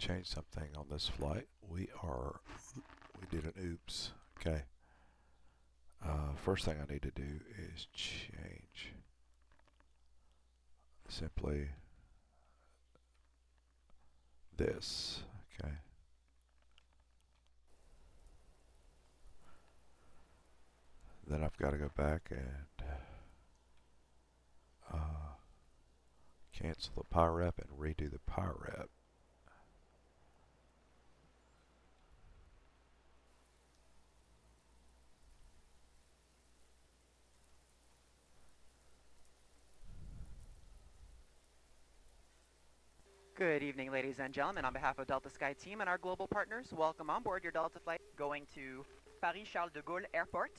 change something on this flight. We did an oops. Okay. First thing I need to do is change simply this. Okay. Then I've got to go back and cancel the PyRep and redo the PyRep. Good evening, ladies and gentlemen. On behalf of Delta Sky Team and our global partners, welcome on board your Delta flight going to Paris-Charles de Gaulle Airport.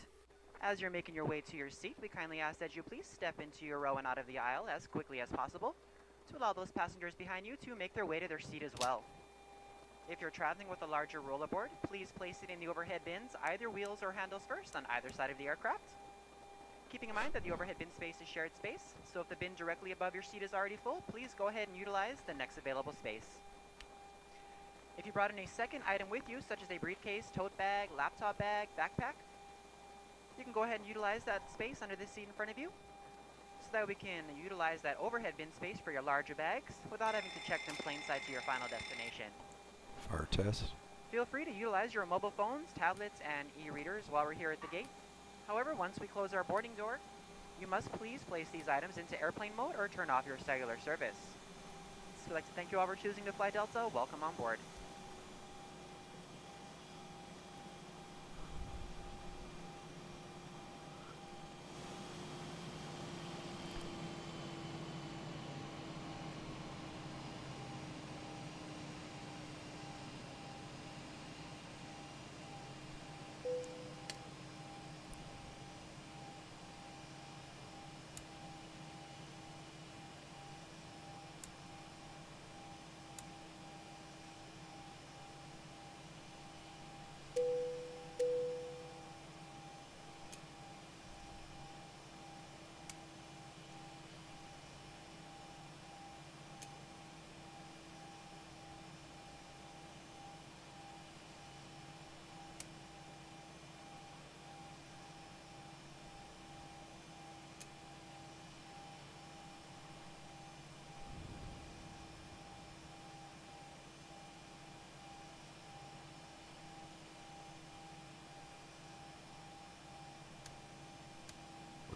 As you're making your way to your seat, we kindly ask that you please step into your row and out of the aisle as quickly as possible to allow those passengers behind you to make their way to their seat as well. If you're traveling with a larger rollerboard, please place it in the overhead bins, either wheels or handles first, on either side of the aircraft. Keeping in mind that the overhead bin space is shared space, so if the bin directly above your seat is already full, please go ahead and utilize the next available space. If you brought in a second item with you, such as a briefcase, tote bag, laptop bag, backpack, you can go ahead and utilize that space under this seat in front of you, so that we can utilize that overhead bin space for your larger bags without having to check them plain sight to your final destination. Fire test. Feel free to utilize your mobile phones, tablets, and e-readers while we're here at the gate. However, once we close our boarding door, you must please place these items into airplane mode or turn off your cellular service. So we'd like to thank you all for choosing to fly Delta. Welcome on board.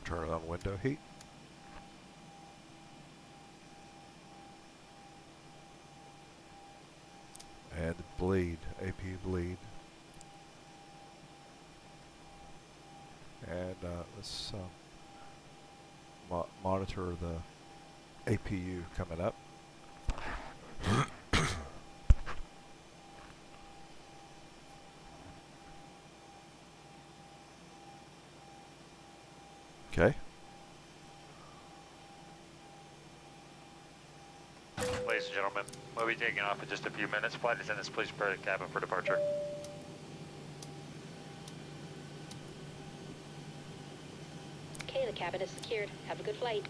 Turn on window heat. And bleed, APU bleed. And let's monitor the APU coming up. Okay. Ladies and gentlemen, we'll be taking off in just a few minutes. Flight attendants, please prepare the cabin for departure. Okay, the cabin is secured. Have a good flight.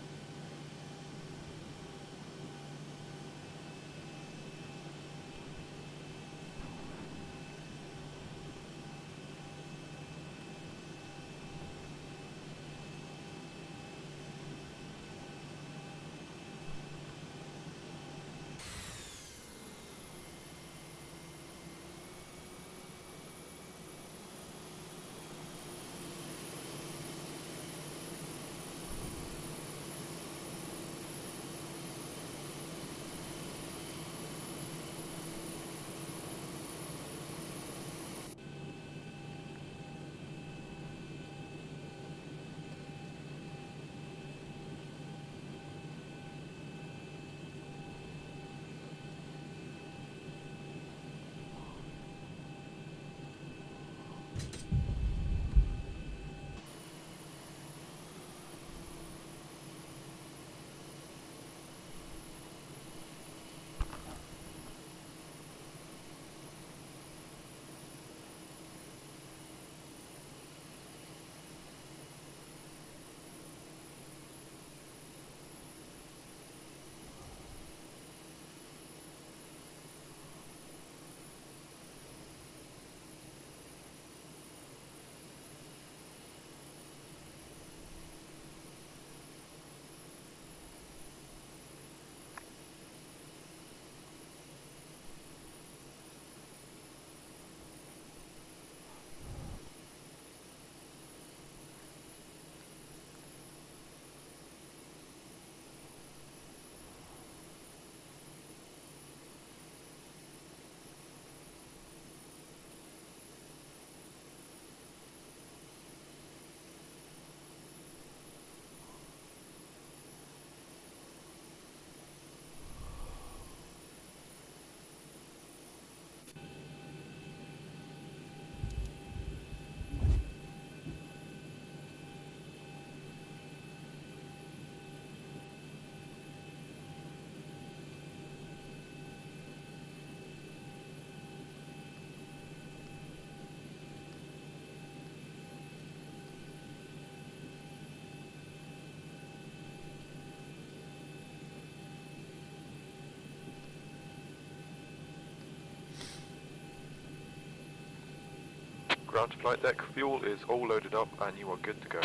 Ground to flight deck, fuel is all loaded up and you are good to go.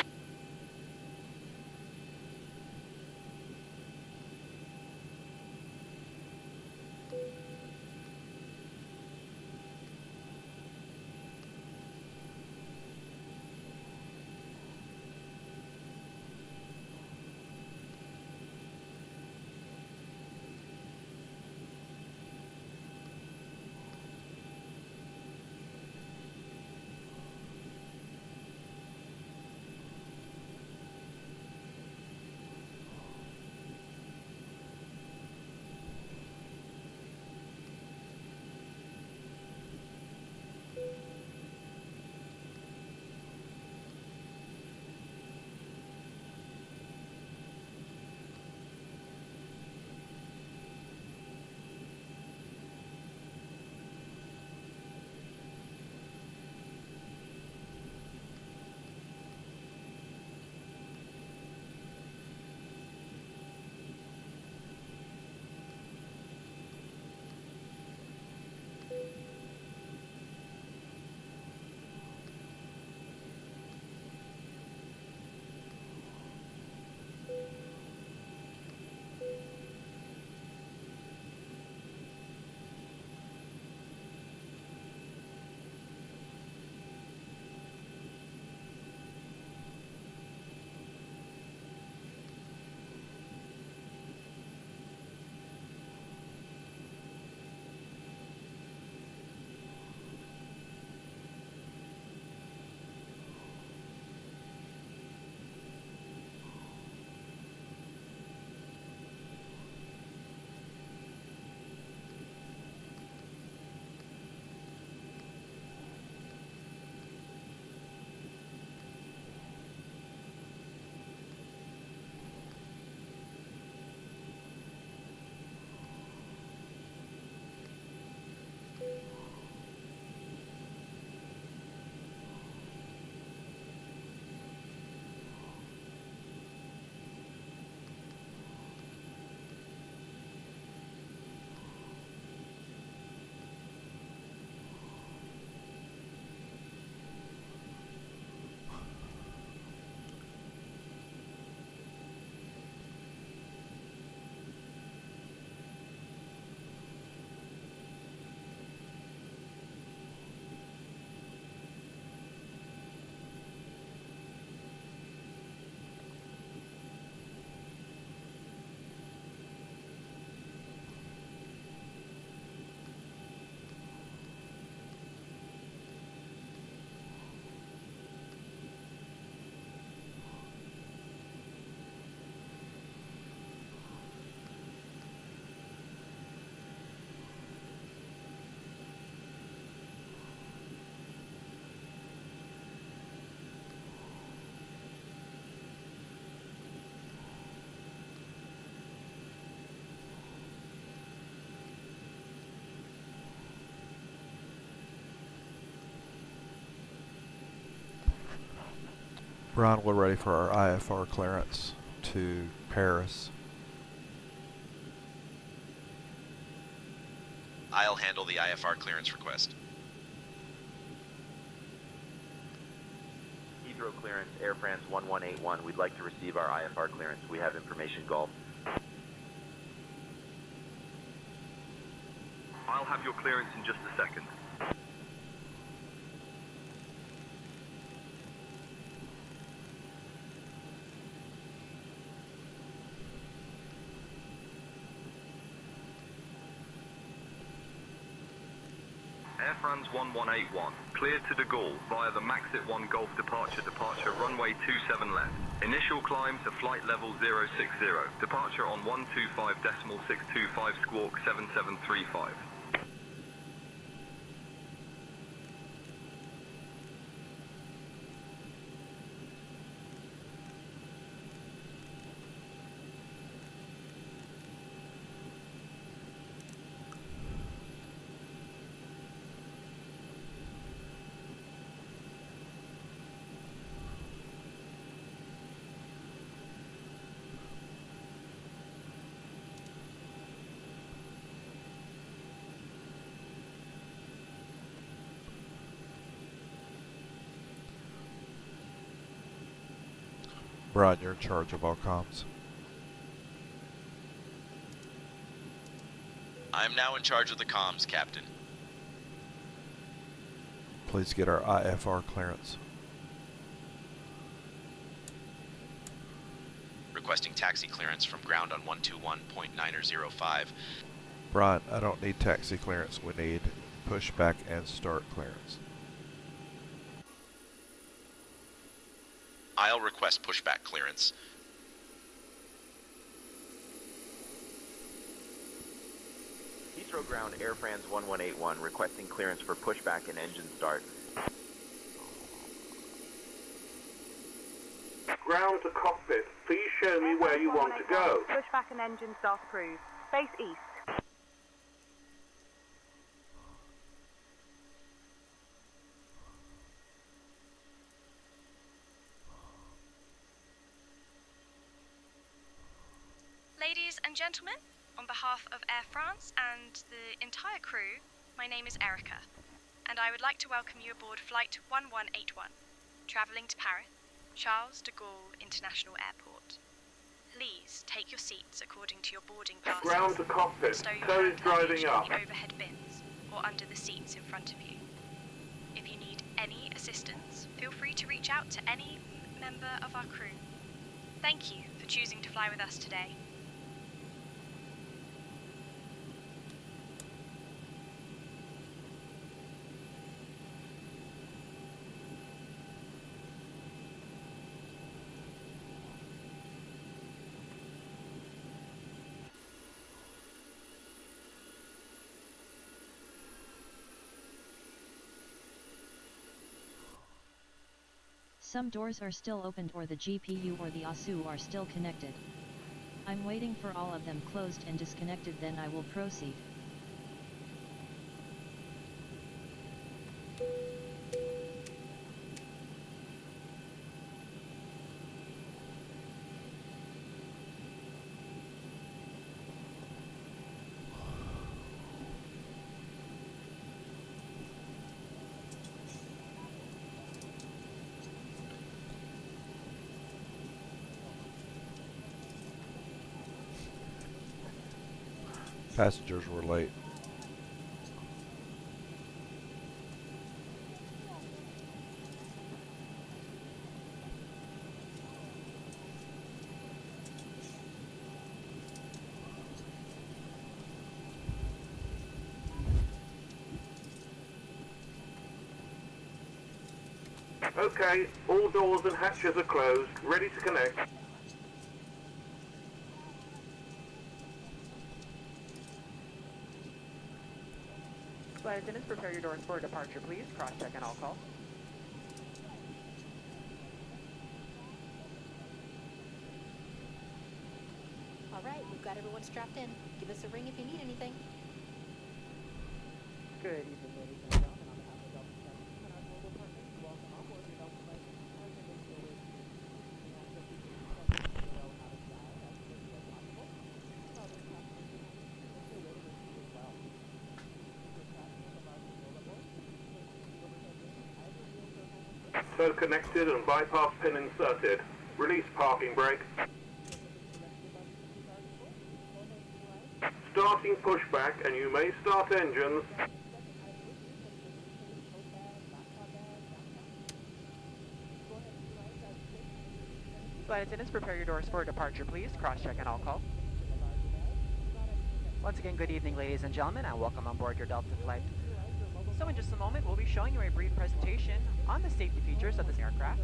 Ron, we're ready for our IFR clearance to Paris. I'll handle the IFR clearance request. Heathrow clearance, Air France 1181. We'd like to receive our IFR clearance. We have information Gulf. I'll have your clearance in just a second. Air France 1181, cleared to de Gaulle via the Maxit 1 Golf departure, runway 27 left. Initial climb to flight level 060. Departure on 125.625 squawk 7735. Brian, you're in charge of all comms. I'm now in charge of the comms, Captain. Please get our IFR clearance. Requesting taxi clearance from ground on 121.905. Brian, I don't need taxi clearance. We need pushback and start clearance. I'll request pushback clearance. Heathrow Ground Air France 1181 requesting clearance for pushback and engine start. Ground to cockpit. Please show me where you want to go. Pushback and engine start approved. Face east. Ladies and gentlemen, on behalf of Air France and the entire crew, my name is Erica, and I would like to welcome you aboard Flight 1181, travelling to Paris, Charles de Gaulle International Airport. Please take your seats according to your boarding passes. Ground to cockpit. Stow your Tow is hand driving luggage in up. the overhead bins or under the seats in front of you. If you need any assistance, feel free to reach out to any member of our crew. Thank you for choosing to fly with us today. Some doors are still opened or the GPU or the ASU are still connected. I'm waiting for all of them closed and disconnected, then I will proceed. Passengers were late. Okay, all doors and hatches are closed, ready to connect. Flight attendants, prepare your doors for departure, please. Cross-check and all call. All right, we've got everyone strapped in. Give us a ring if you need anything. Good evening, ladies and gentlemen. On behalf of Delta Flight and our global partners, welcome on board your Delta Flight. As you make your way to your seat, we ask that you please check the EGLL out of flight as quickly as possible. Other passengers behind you should make their way to their seat as well. So connected and bypass pin inserted. Release parking brake. Starting pushback, and you may start engines. Flight attendants, prepare your doors for departure, please. Cross-check and all call. Once again, good evening, ladies and gentlemen, and welcome on board your Delta flight. So in just a moment, we'll be showing you a brief presentation on the safety features of this aircraft.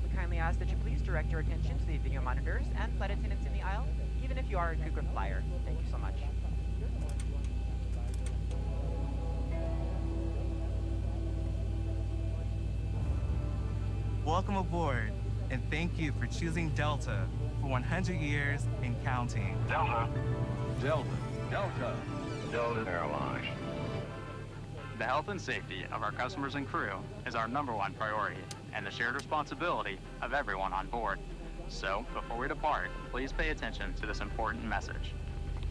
We kindly ask that you please direct your attention to the video monitors and flight attendants in the aisle, even if you are a frequent flyer. Thank you so much. Welcome aboard, and thank you for choosing Delta for 100 years and counting. Delta. Delta. Delta. Delta Airlines. The health and safety of our customers and crew is our #1 priority and the shared responsibility of everyone on board. So, before we depart, please pay attention to this important message.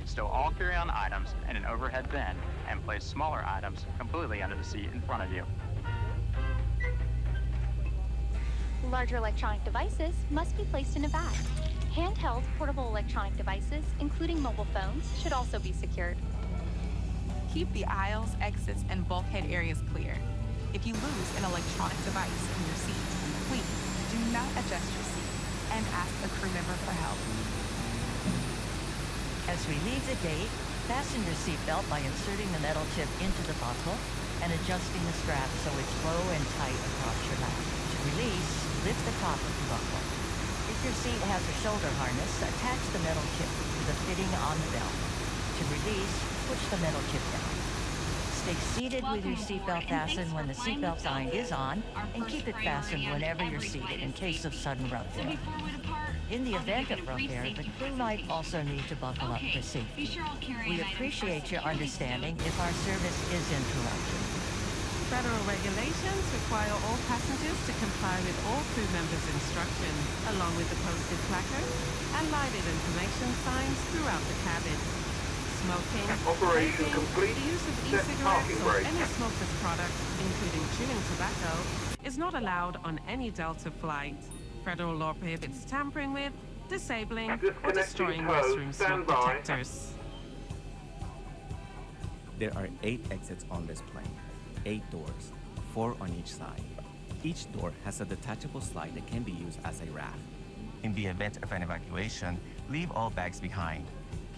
Stow all carry-on items in an overhead bin and place smaller items completely under the seat in front of you. Larger electronic devices must be placed in a bag. Handheld portable electronic devices, including mobile phones, should also be secured. Keep the aisles, exits, and bulkhead areas clear. If you lose an electronic device in your seat, please do not adjust your seat and ask a crew member for help. As we leave the gate, fasten your seatbelt by inserting the metal chip into the buckle and adjusting the strap so it's low and tight across your lap. To release, lift the top of the buckle. If your seat has a shoulder harness, attach the metal chip to the fitting on the belt. To release, push the metal chip down. Stay seated with your seatbelt fastened when the seatbelt sign is on, and keep it fastened whenever you're seated in case of sudden rough air. In the event of rough air, the crew might also need to buckle up for safety. We appreciate your understanding if our service is interrupted. Federal regulations require all passengers to comply with all crew members' instructions, along with the posted placards and lighted information signs throughout the cabin. Smoking, Operation vaping, complete. the use of Set e-cigarettes parking or brake. any smokeless product, including chewing tobacco, is not allowed on any Delta flight. Federal law prohibits tampering with, disabling, or destroying restroom smoke detectors. There are 8 exits on this plane, 8 doors, 4 on each side. Each door has a detachable slide that can be used as a raft. In the event of an evacuation, leave all bags behind.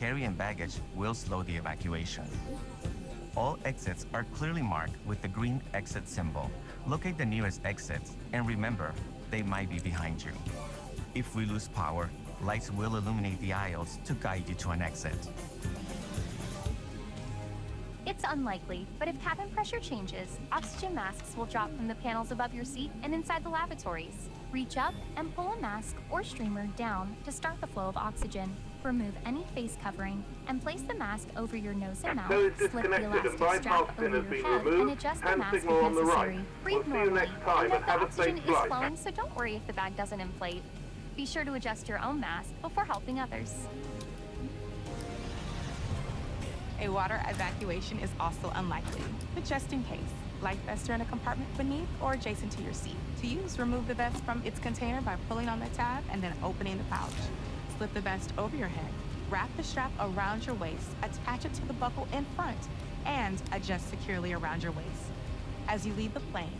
Carry-in baggage will slow the evacuation. All exits are clearly marked with the green exit symbol. Locate the nearest exits and remember, they might be behind you. If we lose power, lights will illuminate the aisles to guide you to an exit. It's unlikely, but if cabin pressure changes, oxygen masks will drop from the panels above your seat and inside the lavatories. Reach up and pull a mask or streamer down to start the flow of oxygen. Remove any face covering and place the mask over your nose and mouth. Nose Slip the disconnected and elastic bypass strap pin over has your been head and removed. adjust the Hand mask if signal on the necessary. right. Breathe We'll see you normally. next time And and have the a safe oxygen is flight. flowing, so don't worry if the bag doesn't inflate. Be sure to adjust your own mask before helping others. A water evacuation is also unlikely, but just in case, life vests are in a compartment beneath or adjacent to your seat. To use, remove the vest from its container by pulling on the tab and then opening the pouch. Slip the vest over your head, wrap the strap around your waist, attach it to the buckle in front, and adjust securely around your waist. As you leave the plane,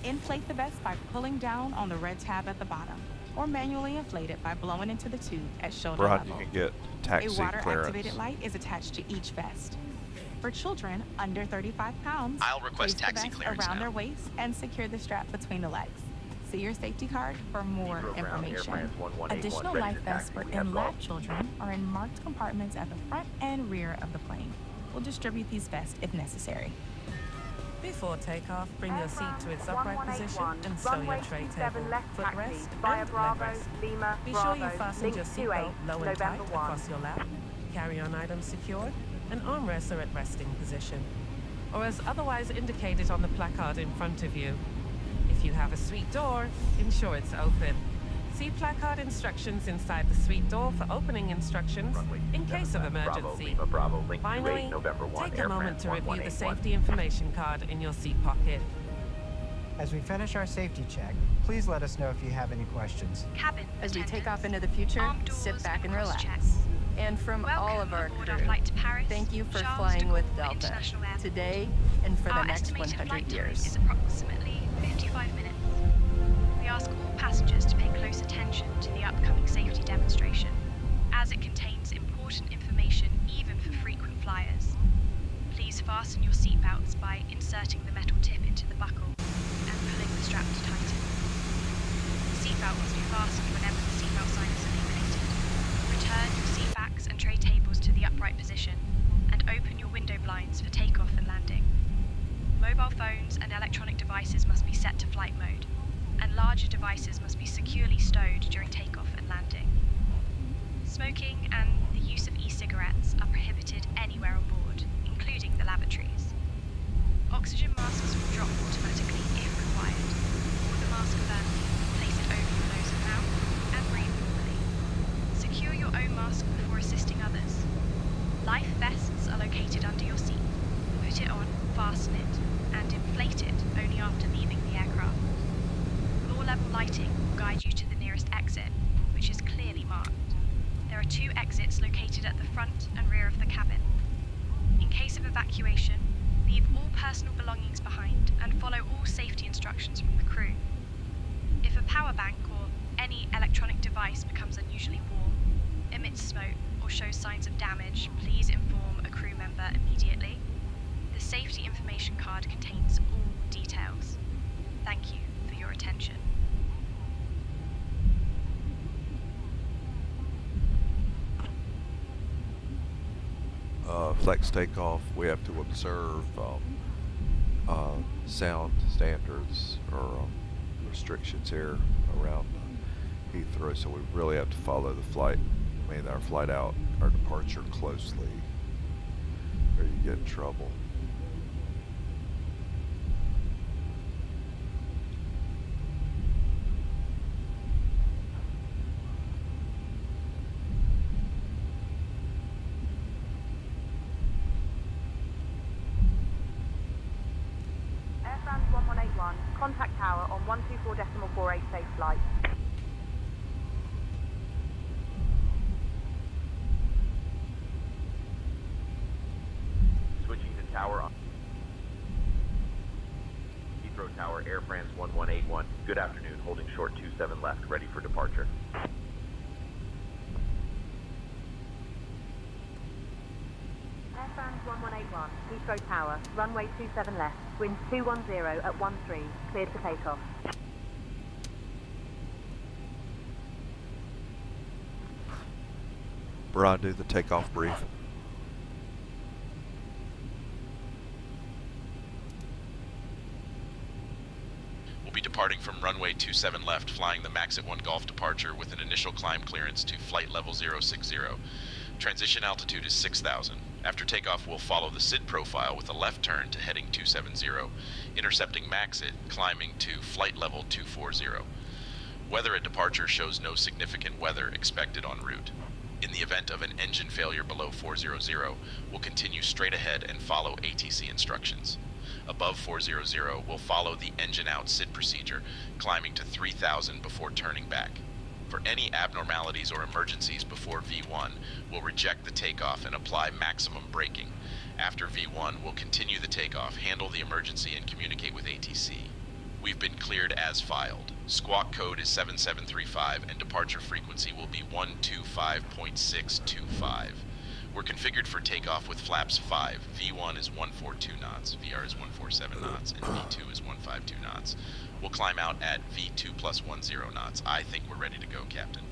inflate the vest by pulling down on the red tab at the bottom, or manually inflate it by blowing into the tube at shoulder Ron, level. you can get taxi A water-activated clearance. light is attached to each vest. For children under 35 pounds, I'll request place the taxi vest clearance around now. their waist and secure the strap between the legs. See your safety card for more Zero ground, Air information. France 1181, Additional ready life to vests taxi. for We have in-lab golf. children are in marked compartments at the front and rear of the plane. We'll distribute these vests if necessary. Before takeoff, bring your seat to its upright position 1181, and stow your runway tray 27 table, left taxi footrest, via and Bravo, leg rest. Lima, Be sure you Bravo, fasten link your 28, seatbelt low and tight November 1. across your lap, carry-on items secured, and armrests are at resting position, or as otherwise indicated on the placard in front of you. If you have a suite door, ensure it's open. See placard instructions inside the suite door for opening instructions in case of Bravo, emergency. Lima, Bravo, link Finally, 28, November 1, take Air a moment France to review the 1181. safety information card in your seat pocket. As we finish our safety check, please let us know if you have any questions. Cabin As we take attendants, off into the future, armed doors sit back and cross relax. checks. And from all of our Welcome aboard crew, our flight to Paris, thank you for Charles flying de with Gaulle Delta, International Airport. today and for the Our next estimated 100 flight time years. is approximately 55 minutes. We ask all passengers to pay close attention to the upcoming safety demonstration, as it contains important information even for frequent flyers. Please fasten your seatbelts by inserting the metal tip into the buckle and pulling the strap to tighten. The seatbelt must be fastened whenever the seatbelt sign is illuminated. Return your seat backs and tray tables to the upright position and open your window blinds for takeoff and landing. Mobile phones and electronic devices must be set to flight mode, and larger devices must be securely stowed during takeoff and landing. Smoking and the use of e-cigarettes are prohibited anywhere on board, including the lavatories. Oxygen masks will drop automatically if required. Hold the mask firmly, place it over your nose and mouth, and breathe normally. Secure your own mask before assisting others. Life vests are located under your seat. Put it on, fasten it, and inflate it only after leaving the aircraft. All level lighting will guide you to the nearest exit, which is clearly marked. There are 2 exits located at the front and rear of the cabin. In case of evacuation, leave all personal belongings behind and follow all safety instructions from the crew. If a power bank or any electronic device becomes unusually warm, emits smoke, or shows signs of damage, please inform a crew member immediately. The safety information card contains all details. Thank you for your attention. Flex takeoff, we have to observe sound standards or restrictions here around Heathrow, so we really have to follow the flight, our flight out, our departure closely, or you get in trouble. Air France 1181, contact tower on 124.48 safe flight. Switching to tower on Heathrow Tower, Air France 1181. Good afternoon, holding short 27 left, ready for departure. Air France 1181, Heathrow Tower, runway 27 left, wind 210 at 13, cleared for takeoff. Brian, do the takeoff brief. We'll be departing from runway 27 left, flying the Maxit 1 Golf departure with an initial climb clearance to flight level 060. Transition altitude is 6,000. After takeoff, we'll follow the SID profile with a left turn to heading 270, intercepting Maxit, climbing to flight level 240. Weather at departure shows no significant weather expected en route. In the event of an engine failure below 400, we'll continue straight ahead and follow ATC instructions. Above 400, we'll follow the engine out SID procedure, climbing to 3,000 before turning back. For any abnormalities or emergencies before V1, we'll reject the takeoff and apply maximum braking. After V1, we'll continue the takeoff, handle the emergency, and communicate with ATC. We've been cleared as filed. Squawk code is 7735 and departure frequency will be 125.625. We're configured for takeoff with flaps 5. V1 is 142 knots, VR is 147 knots, and V2 is 152 knots. We'll climb out at V2 plus 10 knots. I think we're ready to go, Captain.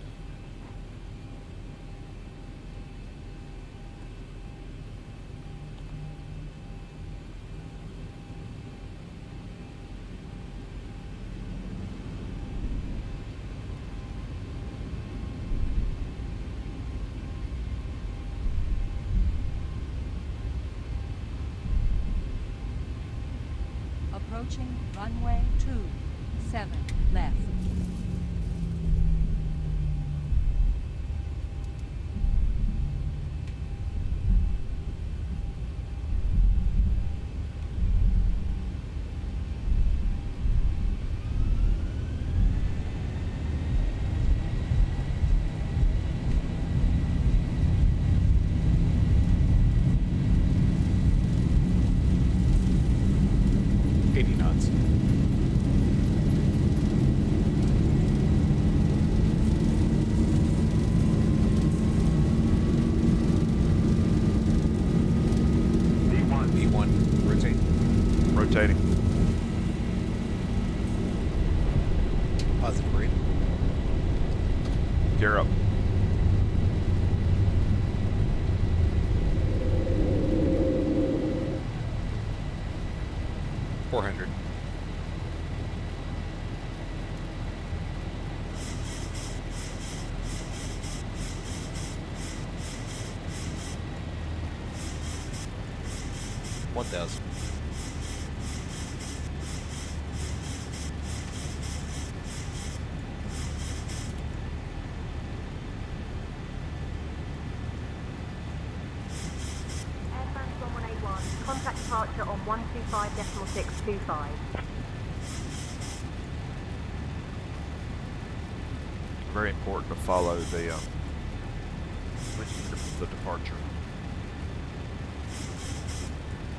Approaching runway 27 left. Rotating. Positive read. Gear up. $400. $1,000. Contact departure on 125.625. very important to follow the departure.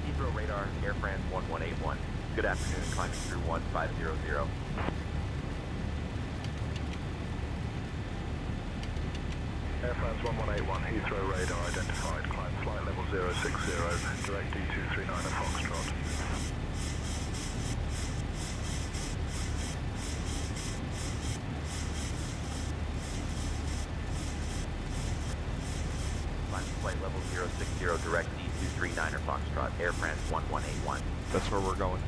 Heathrow radar, Air France 1181. Good afternoon, climbing through 1500. Air France 1181, Heathrow radar identified. Climb flight level 060, direct D239 at Foxtrot. Flight level 060, direct D239 or Foxtrot, Air France 1181. That's where we're going.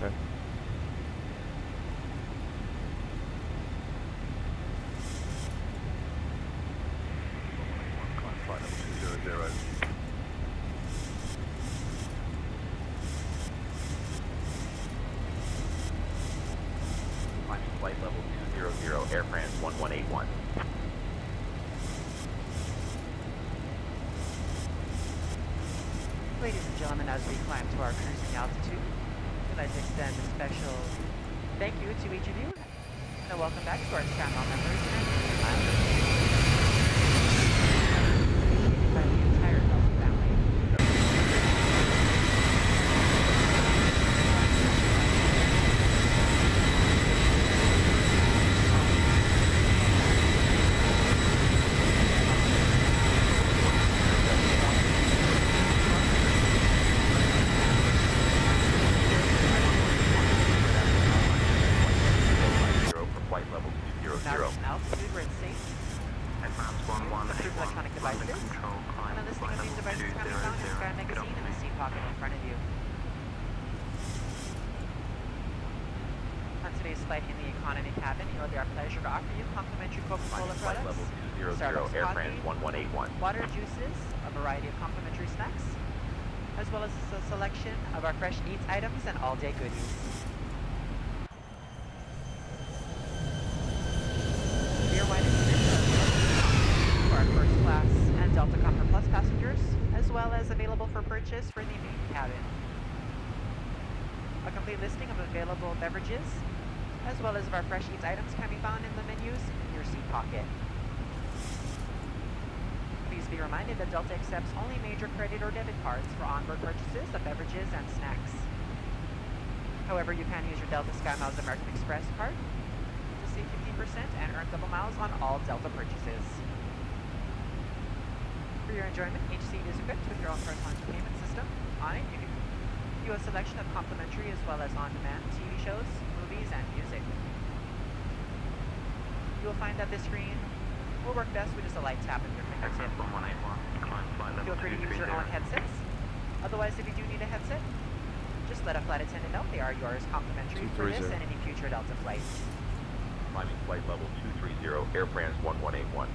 Okay. Flight level 200. Climbing flight level 200, Air France 1181. Ladies and gentlemen, as we climb to our cruising altitude, we'd like to extend a special thank you to each of you, and a welcome back to our channel members and pilots. By the entire Delta family. Flight in the economy cabin, it will be our pleasure to offer you complimentary Coca-Cola products, Level 200, Starbucks Air coffee, France 1181. water, juices, a variety of complimentary snacks, as well as a selection of our fresh eats items and all-day goodies. Beer, wine, and spirits for our first class and Delta Comfort Plus passengers, as well as available for purchase for the main cabin. A complete listing of available beverages, as well as of our fresh eats items, can be found in the menus in your seat pocket. Please be reminded that Delta accepts only major credit or debit cards for onboard purchases of beverages and snacks. However, you can use your Delta SkyMiles American Express card to save 15% and earn double miles on all Delta purchases. For your enjoyment, each seat is equipped with your own personal entertainment system. On it, you can view a selection of complimentary as well as on-demand TV shows, movies, and music. You will find that this screen will work best with just a light tap of your fingertip. Feel free to use your own headsets. Otherwise, if you do need a headset, just let a flight attendant know. They are yours complimentary for this and any future Delta flights. Climbing flight level 230, Air France 1181.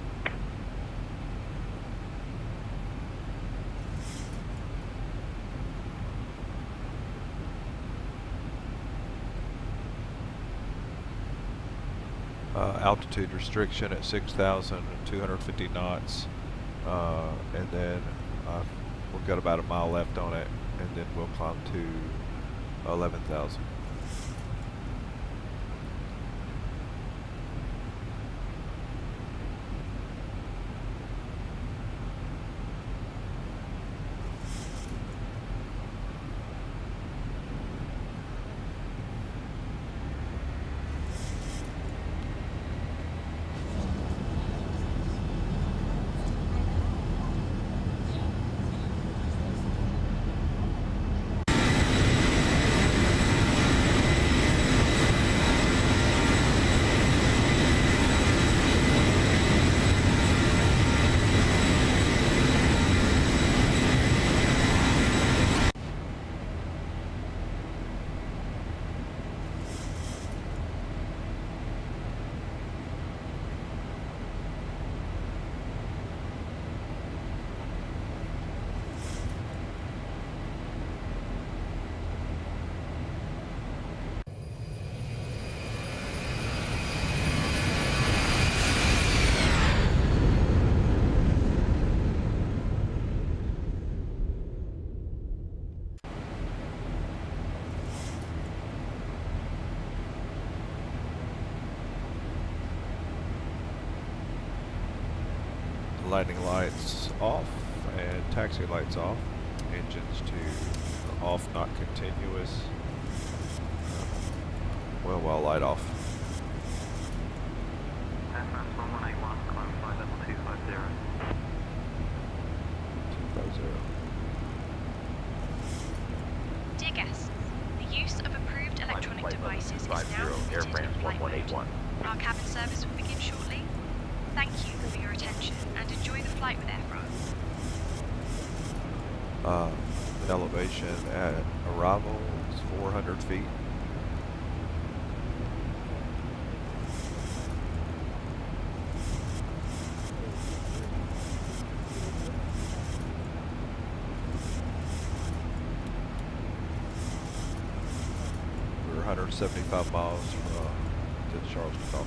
Altitude restriction at 6,250 knots, and then we've got about a mile left on it, and then we'll climb to 11,000. Landing lights off and taxi lights off. Engines to off, not continuous. Well, light off. Air France 1181, climb flight level 250. 250. Dear guests, the use of approved electronic Flight level devices is 250, now Air permitted France in flight mode. 1181. Our cabin service will begin shortly. Thank you for your attention and enjoy the flight with Air France. Elevation at arrival is 400 feet. We're 175 miles to the Charles de Gaulle.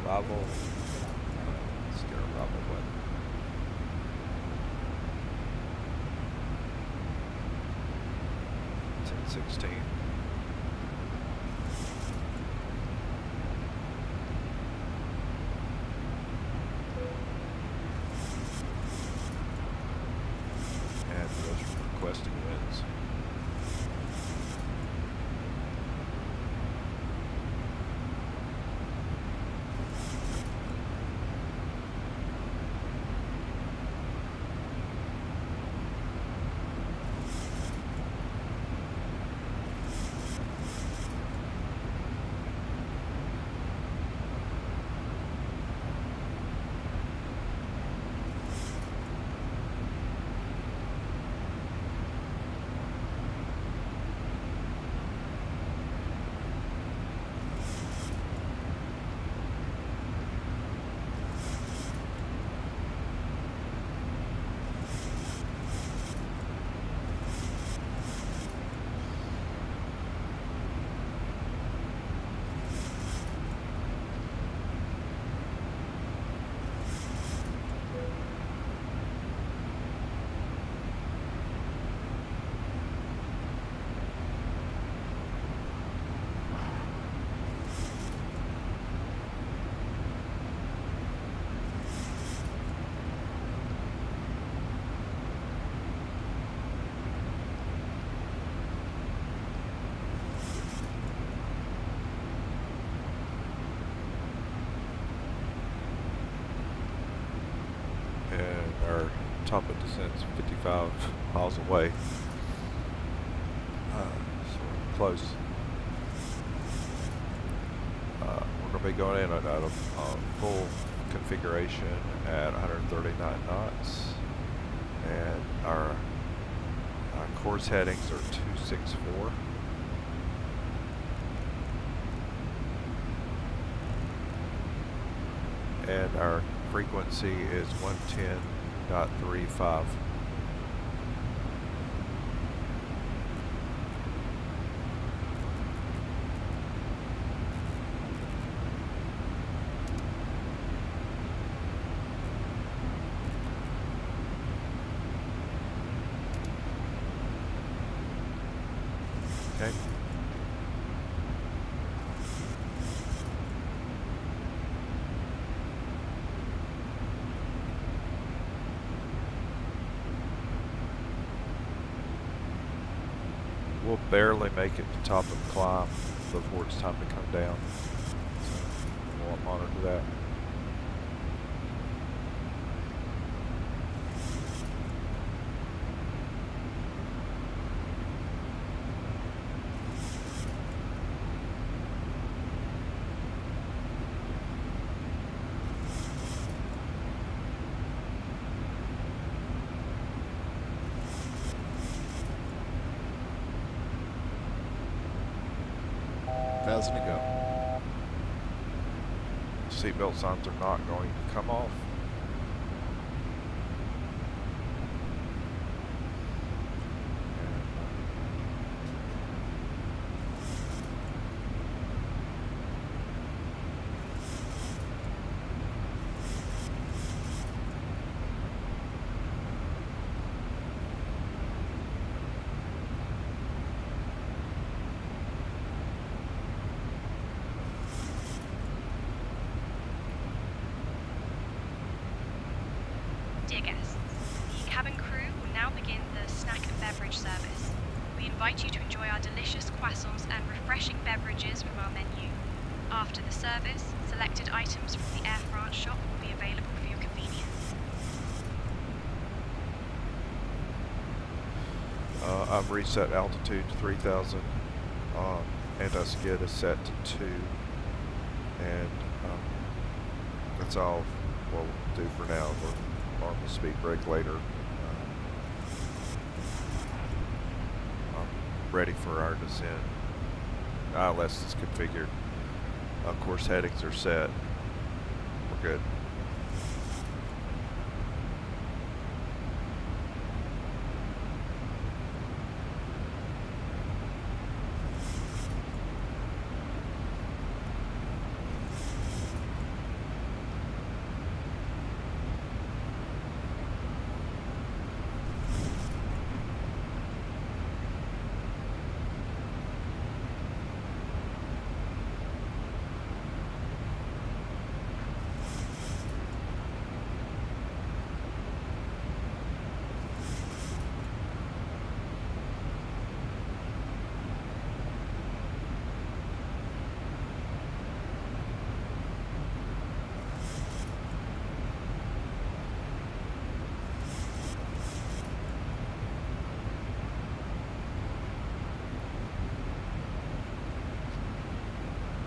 Arrival. Let's get arrival weather. $10:16. And those requesting winds. And our top of descent's 55 miles away. So we're close. We're going to be going in at a full configuration at 139 knots. And our course headings are 264. And our frequency is 110.35. Okay. We'll barely make it to top of the climb before it's time to come down. So we'll monitor that. Thousand to go. Seatbelt signs are not going to come off. Dear guests, the cabin crew will now begin the snack and beverage service. We invite you to enjoy our delicious croissants and refreshing beverages from our menu. After the service, selected items from the Air France shop will be available for your convenience. I've reset altitude to 3,000. Anti-skid is set to 2. And that's all we'll do for now. We'll arm the speed brake later. I'm ready for our descent. ILS is configured. Of course, headings are set. We're good.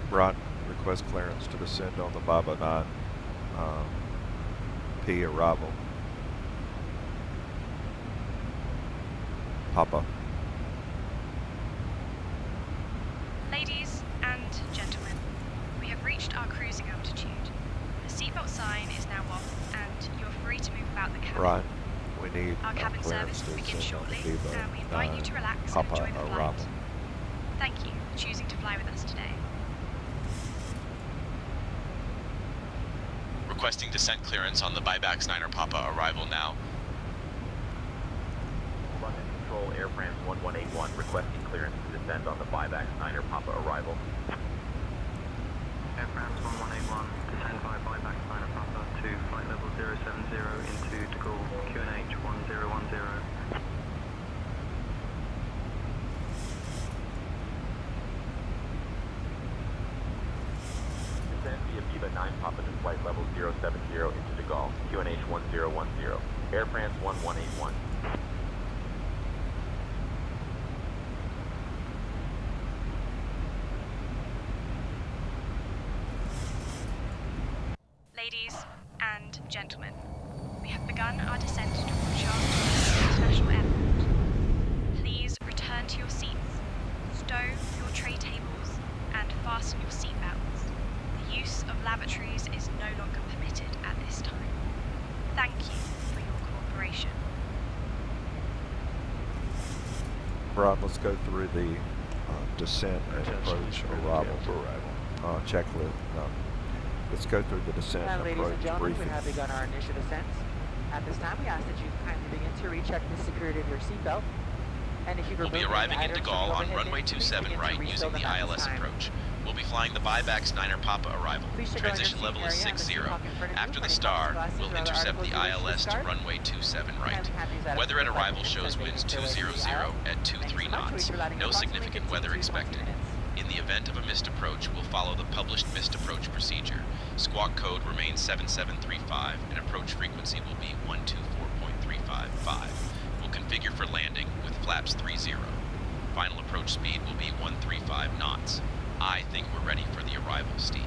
Right, request clearance to descend on the 509 P arrival. Papa. Ladies and gentlemen, we have reached our cruising altitude. The seatbelt sign is now off and you're free to move about the cabin. Right, we need Our cabin clearance service to will begin descend on the shortly, and we invite you to relax Papa and enjoy the flight. arrival. Thank you for choosing to fly with us today. Requesting descent clearance on the Buyback Niner Papa arrival now. London Control, Air France 1181, requesting clearance to descend on the Buyback Niner Papa arrival. Air France 1181, descend by Buyback Niner Papa to flight level 070 into de Gaulle, QNH 1010. Descend via Viva 9 Papa to flight level 070 into de Gaulle, QNH 1010. Air France 1181. Ladies and gentlemen, we have begun our descent towards Charles International Airport. Please return to your seats, stow your tray tables, and fasten your seatbelts. The use of lavatories is no longer permitted at this time. Thank you for your cooperation. Right, let's go through the descent and approach arrival checklist. Let's go through the descent And and ladies approach and gentlemen, briefing. we have begun our initial descent. At this time, we ask that you kindly begin to recheck the security of your seatbelt. And if you've We'll be removed any arriving in de items from Gaulle the on overhead runway bin, please 27 begin to right refill using the them at this ILS time. approach. We'll be flying the buyback Niner Papa arrival. Transition level is 60. After the star, we'll intercept the ILS to runway 27 right. Weather at arrival shows winds 200 at 23 knots. No significant weather expected. In the event of a missed approach, we'll follow the published missed approach procedure. Squawk code remains 7735, and approach frequency will be 124.355. We'll configure for landing with flaps 30. Final approach speed will be 135 knots. I think we're ready for the arrival, Steve.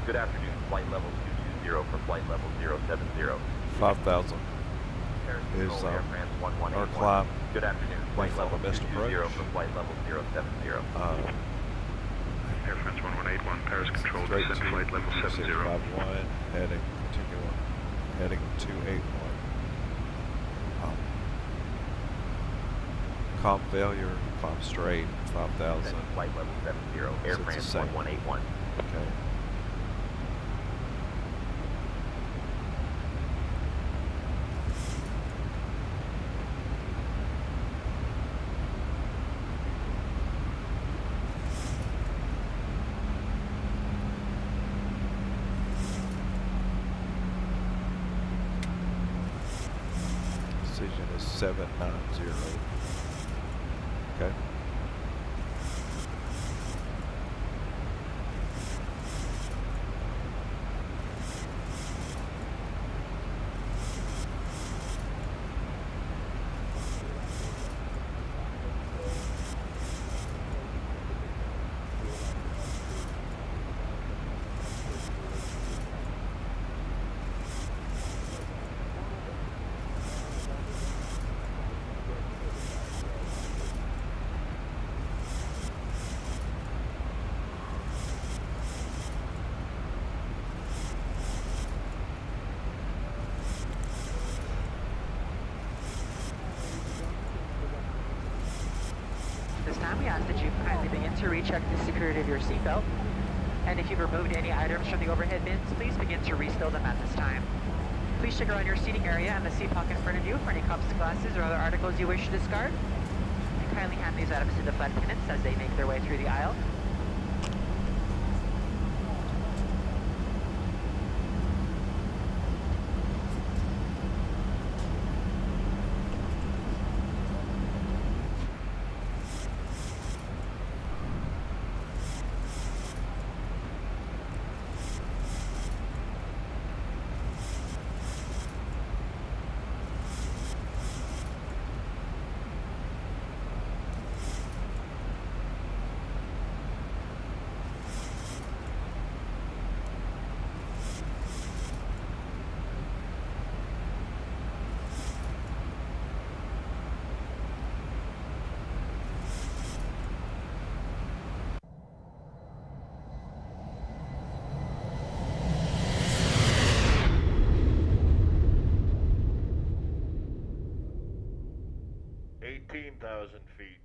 Good afternoon, flight level 220 for flight level 070. 5,000 is our climb. Good afternoon, flight level 220 for flight level 070. Air France 1181, Paris Control, Straight descend flight level 70. 651, heading continuing, heading 281. Comp failure, climb straight, 5,000. Flight level 70, Air France 1181. Okay. Decision is 790. Okay. This time we ask that you kindly begin to recheck the security of your seatbelt. And if you've removed any items from the overhead bins, please begin to restow them at this time. Please check around your seating area and the seat pocket in front of you for any cups, glasses, or other articles you wish to discard. And kindly hand these items to the flight attendants as they make their way through the aisle. 18,000 feet.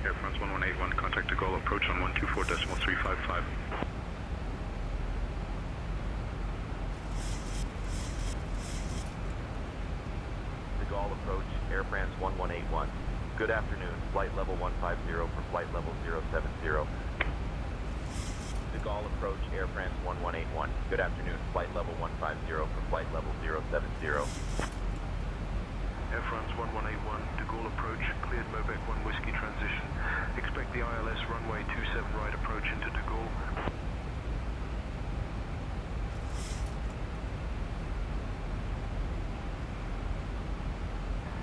Air France 1181, contact De Gaulle, approach on 124.355. De Gaulle approach, Air France 1181. Good afternoon, flight level 150 for flight level 070. De Gaulle approach, Air France 1181. Good afternoon, flight level 150 for flight level 070. Air France 1181, De Gaulle approach, cleared Mobec 1 Whiskey transition. Expect the ILS runway 27 right approach into De Gaulle.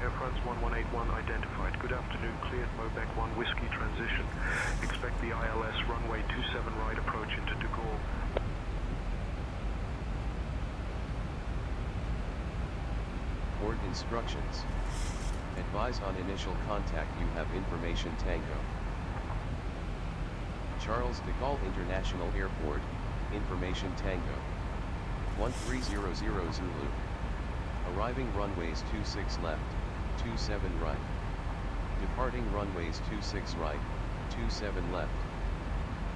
Air France 1181 identified. Good afternoon, cleared Mobec 1 Whiskey transition. Expect the ILS runway 27 right approach into De Gaulle. Board instructions. Advise on initial contact you have information Tango. Charles de Gaulle International Airport, information Tango. 1300 Zulu. Arriving runways 26 left, 27 right. Departing runways 26 right, 27 left.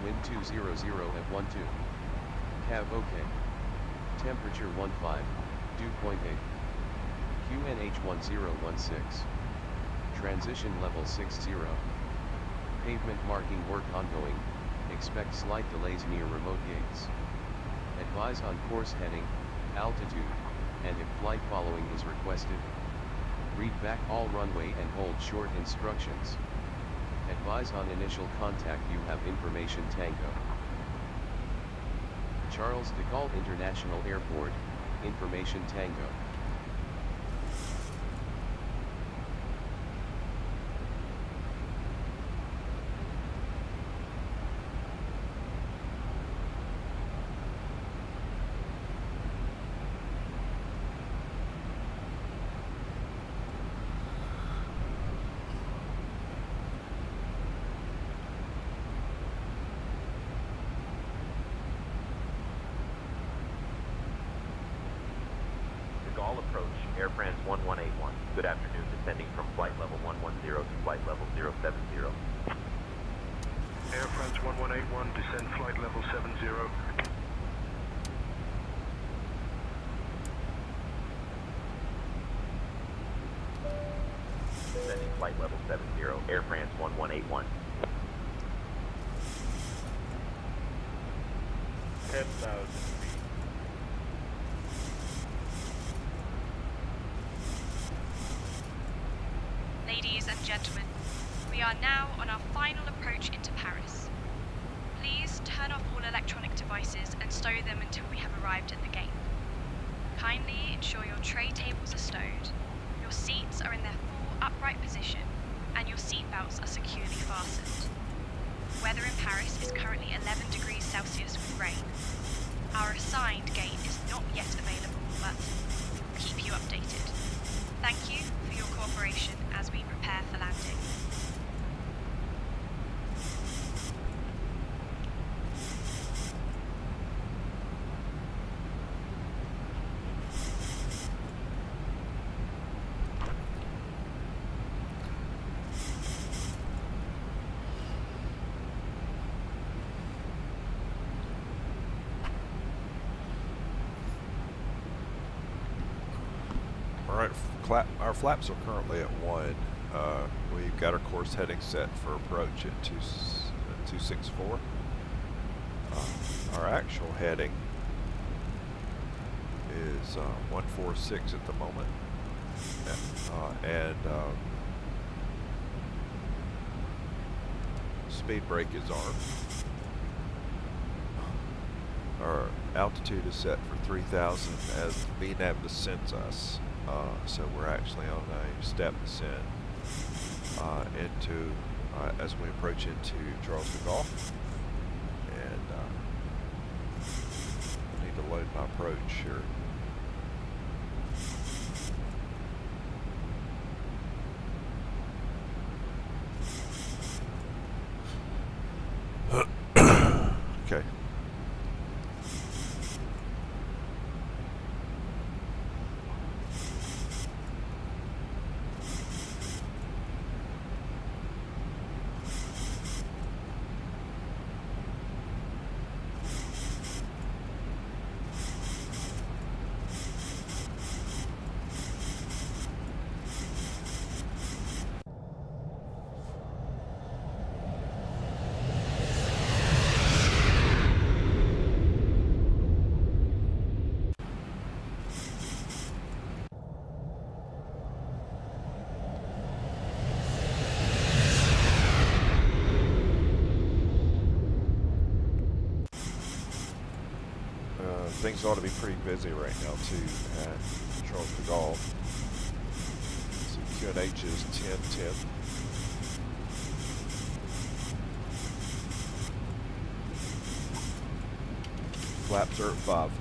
Wind 200 at 12. Cab OK. Temperature 15, dew point 8. QNH 1016. Transition level 60. Pavement marking work ongoing, expect slight delays near remote gates. Advise on course heading, altitude, and if flight following is requested. Read back all runway and hold short instructions. Advise on initial contact you have information Tango. Charles de Gaulle International Airport, information Tango. Approach, Air France 1181. Good afternoon, descending from flight level 110 to flight level 070. Air France 1181, descend flight level 70. Descending flight level 70, Air France 1181. 10,000 feet. Ladies and gentlemen, We are now on our final approach into Paris. Please turn off all electronic devices and stow them until we have arrived at the gate. Kindly ensure your tray tables are stowed, your seats are in their full upright position, and your seat belts are securely fastened. Weather in Paris is currently 11 degrees Celsius with rain. Our assigned gate is not yet available, but we'll keep you updated. Thank you for your cooperation as we prepare for landing. Alright, our flaps are currently at 1. We've got our course heading set for approach at 264. Our actual heading is 146 at the moment. Speed brake is armed. Our altitude is set for 3,000 as the VNAV descends us. So we're actually on a step descent as we approach into Charles de Gaulle. And I need to load my approach here. Okay. Things ought to be pretty busy right now too at Charles de Gaulle. So QNH is 1010. Flaps are at 5.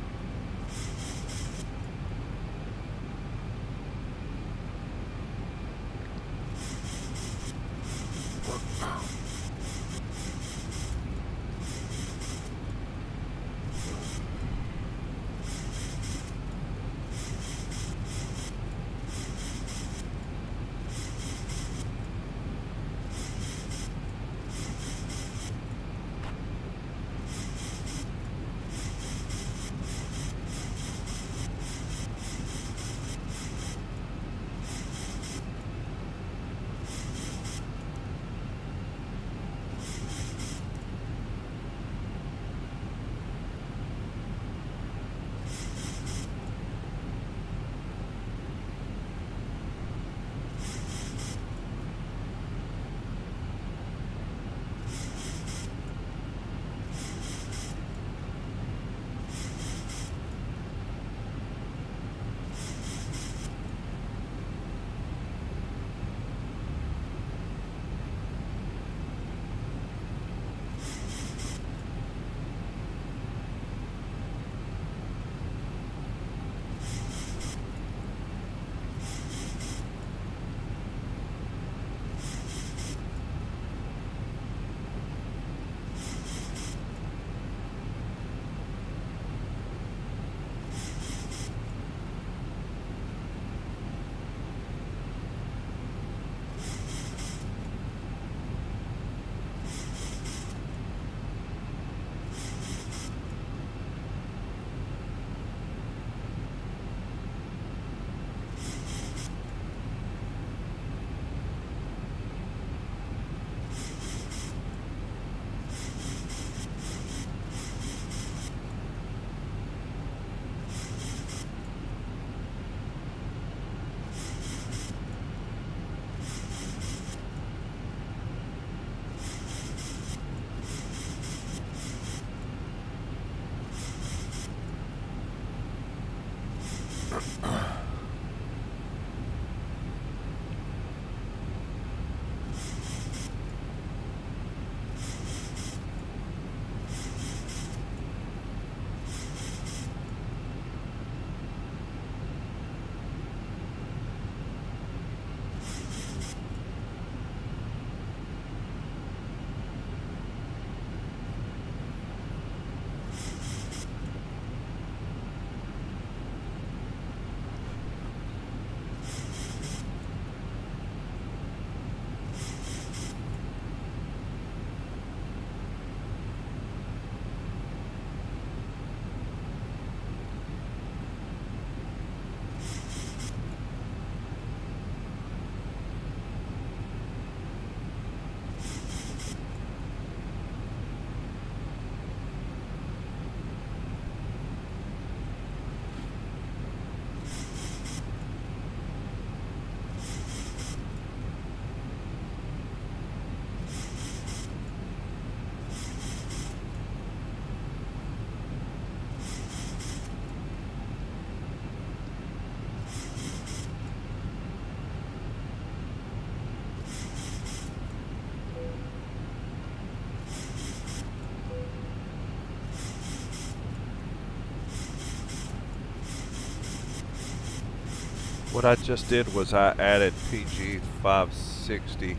What I just did was I added PG 560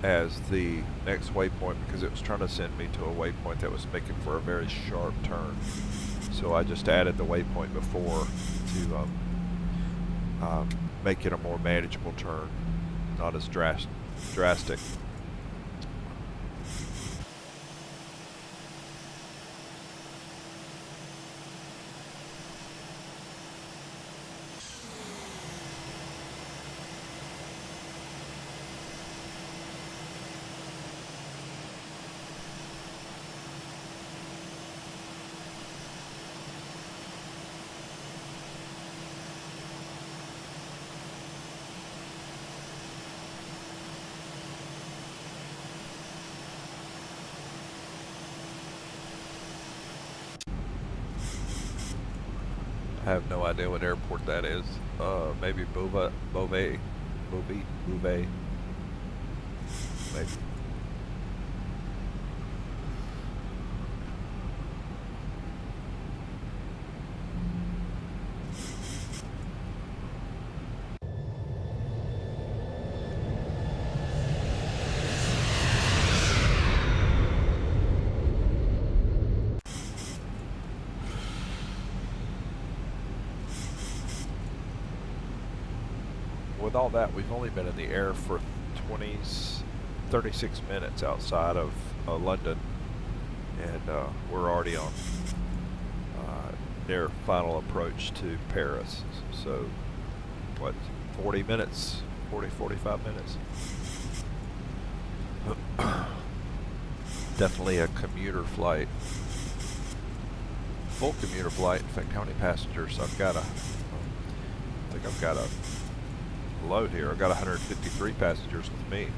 as the next waypoint because it was trying to send me to a waypoint that was making for a very sharp turn. So I just added the waypoint before to make it a more manageable turn, not as drastic. I have no idea what airport that is. Maybe Beauvais. Maybe. With all that, we've only been in the air for 36 minutes outside of London, and we're already on near final approach to Paris. So, what, 40 minutes? 45 minutes? Definitely a commuter flight. Full commuter flight. In fact, how many passengers? I think I've got a load here. I've got 153 passengers with me.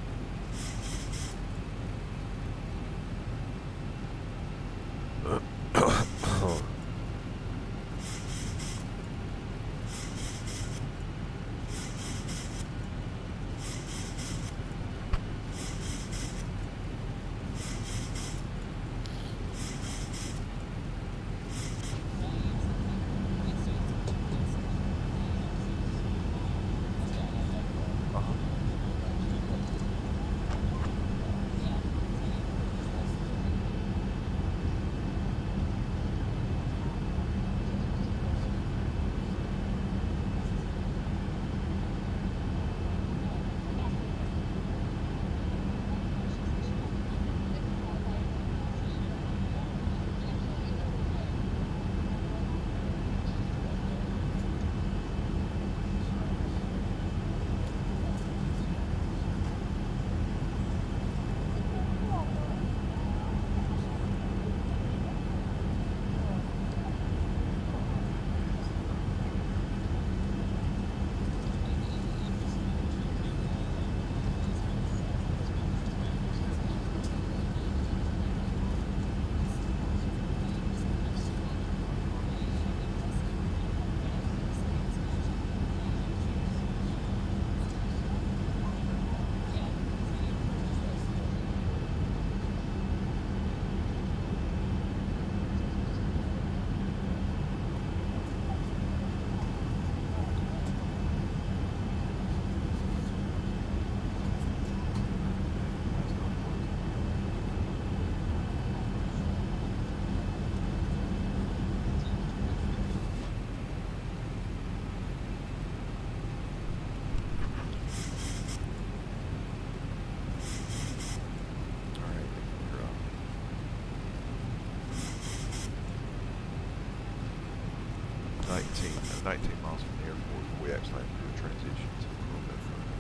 At 19 miles from the airport, we actually have to do a transition to a little bit further.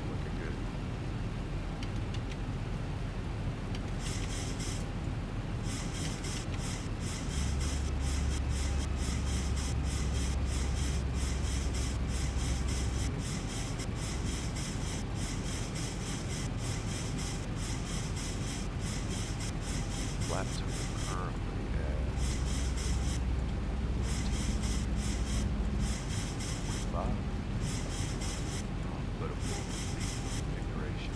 Looking good. Latitude currently at 45. But a full configuration.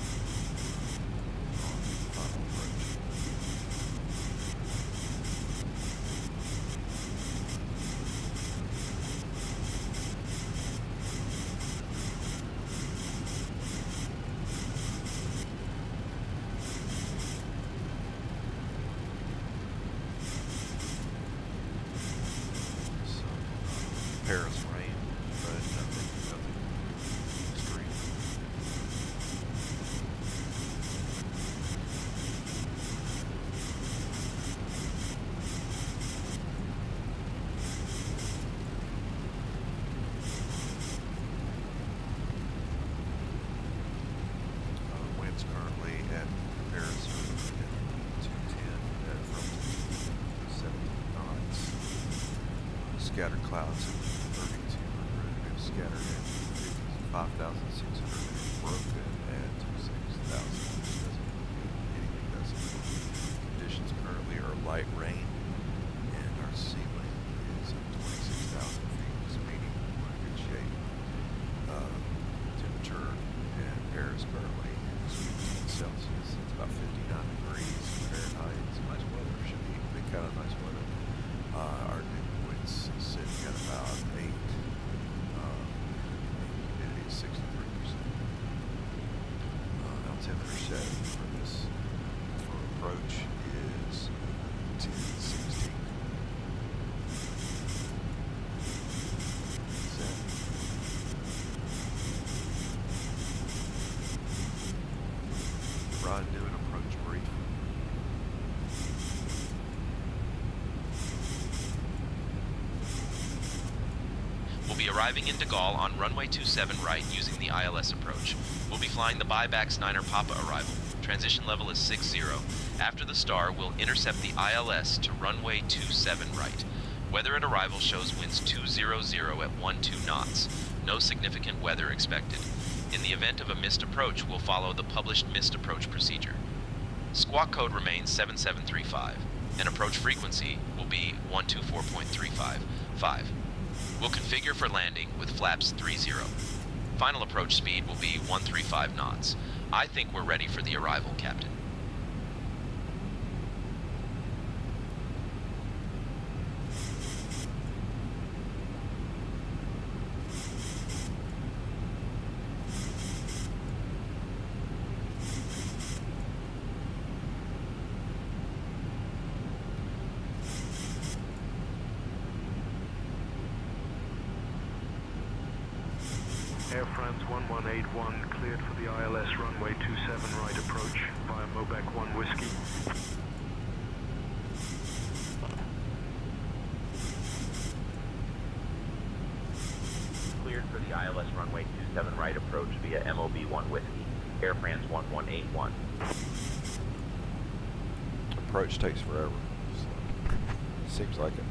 scattered clouds at 3,200. We have scattered at 5,600. Broken at 6,000. Anything doesn't. Conditions currently are light rain, and our ceiling is at 26,000 feet, so meaning we're in good shape. Temperature and air is currently 15 Celsius. It's about 59 degrees Fahrenheit. It's nice weather. Should be kind of nice weather. Our dew point's sitting at about 8. Humidity is 63%. Altimeter setting for this for approach is 1060. Rod, do an approach brief. We'll be arriving in de Gaulle on runway 27 right using the ILS approach. We'll be flying the Buyback Niner Papa arrival. Transition level is 60. After the star, we'll intercept the ILS to runway 27 right. Weather at arrival shows winds 200 at 12 knots. No significant weather expected. In the event of a missed approach, we'll follow the published missed approach procedure. Squawk code remains 7735, and approach frequency will be 124.355. We'll configure for landing with flaps 30. Final approach speed will be 135 knots. I think we're ready for the arrival, Captain. Air France 1181 cleared for the ILS runway 27 right approach via Mobec 1 Whiskey. Cleared for the ILS runway 27 right approach via MOB 1 Whiskey. Air France 1181. Approach takes forever. So, seems like it.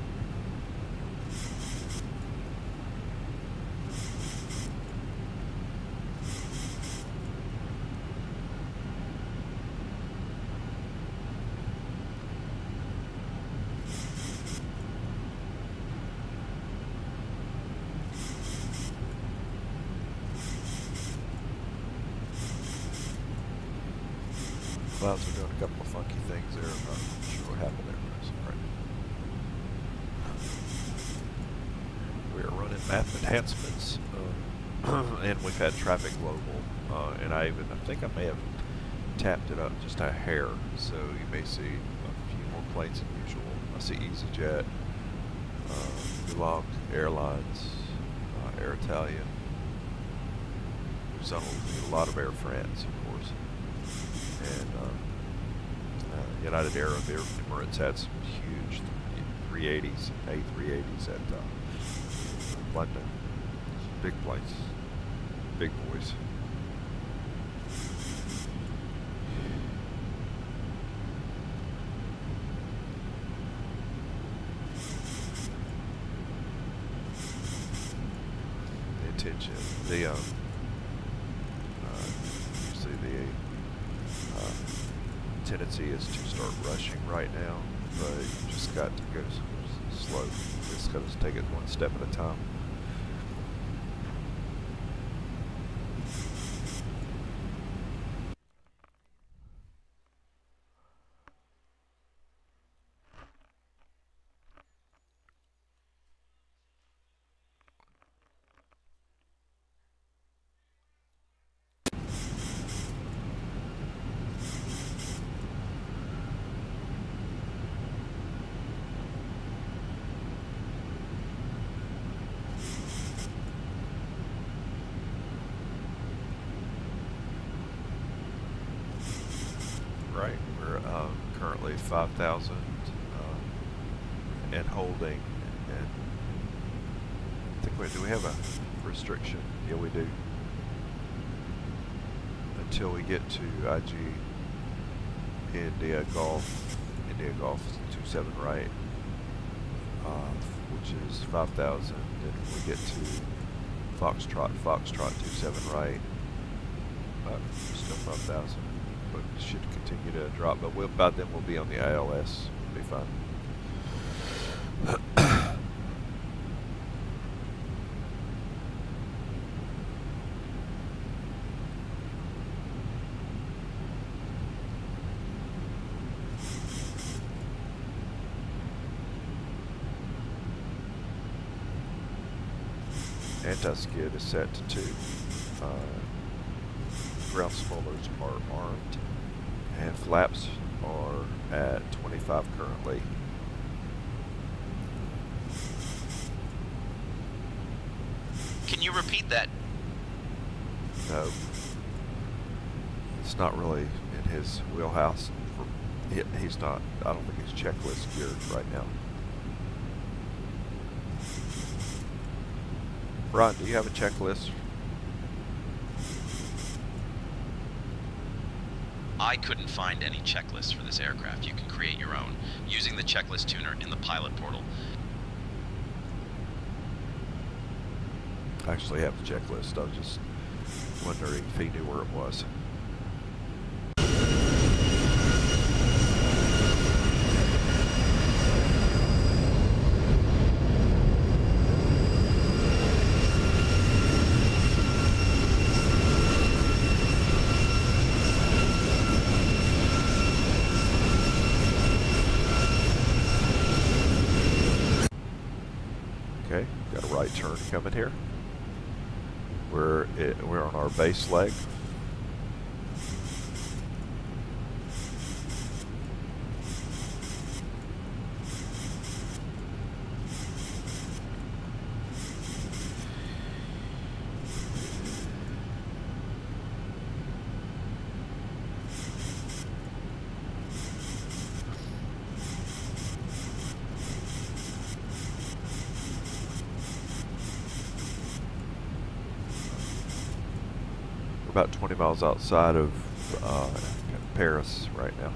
Clouds are doing a couple of funky things there. I'm not sure what happened there. Right. We are running map enhancements, and we've had traffic global, and I think I may have tapped it up just a hair, so you may see a few more planes than usual. I see EasyJet, Long Airlines, Air Italia. We've done a lot of Air France, of course. And United Arab Emirates had some huge 380s, A380s at London. Big planes, big boys. The intention, tendency is to start rushing right now, but you just got to go slow. Just got to take it one step at a time. Right, we're currently 5,000 and holding, and I think do we have a restriction? Yeah, we do. Until we get to IG India Golf 27 right, which is 5,000. Then we get to Foxtrot 27 right, still 5,000, but it should continue to drop. But by then we'll be on the ILS. Be fine. Anti-skid is set to 2. Ground spoilers are armed, and flaps are at 25 currently. Can you repeat that? No, it's not really in his wheelhouse. He's not. I don't think he's checklist geared right now. Ron, do you have a checklist? I couldn't find any checklist for this aircraft. You can create your own using the checklist tuner in the pilot portal. I actually have the checklist. I was just wondering if he knew where it was. Okay, got a right turn coming here. We're on our base leg. About 20 miles outside of Paris right now.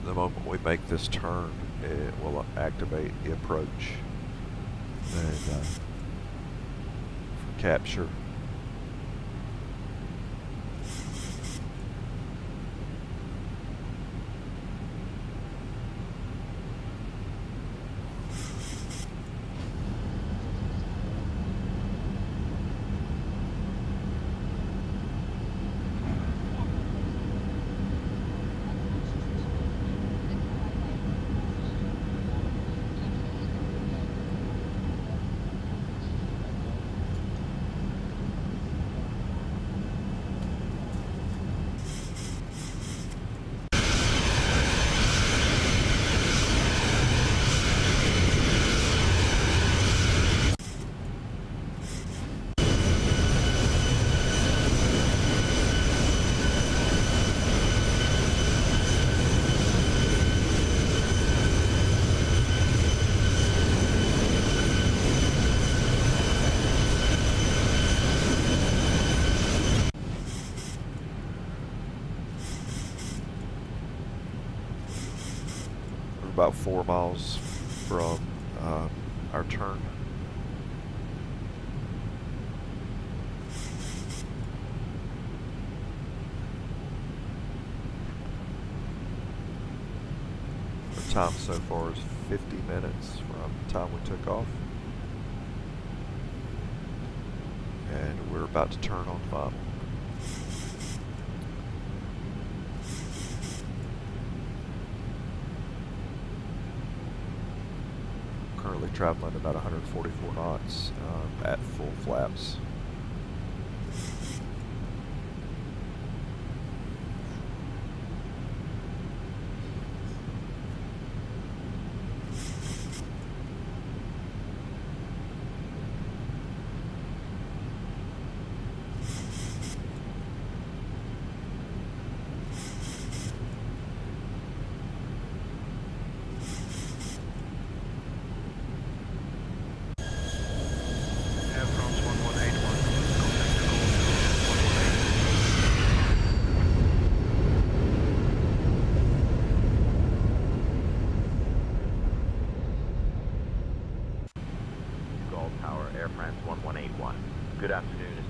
The moment we make this turn, it will activate the approach and for capture. About 4 miles from our turn. Our time so far is 50 minutes from the time we took off. And we're about to turn on final. Currently traveling about 144 knots at full flaps.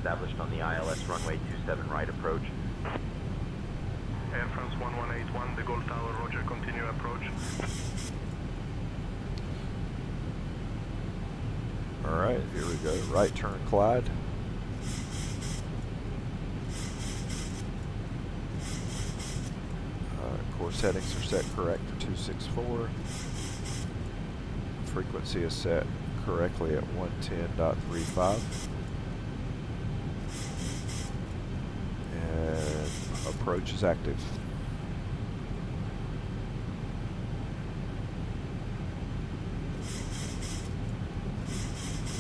established on the ILS runway 27 right approach. Air France 1181, the Gulf Tower, roger, continue approach. Alright, here we go. Right turn, Clyde. Course headings are set correct for 264. Frequency is set correctly at 110.35. And approach is active.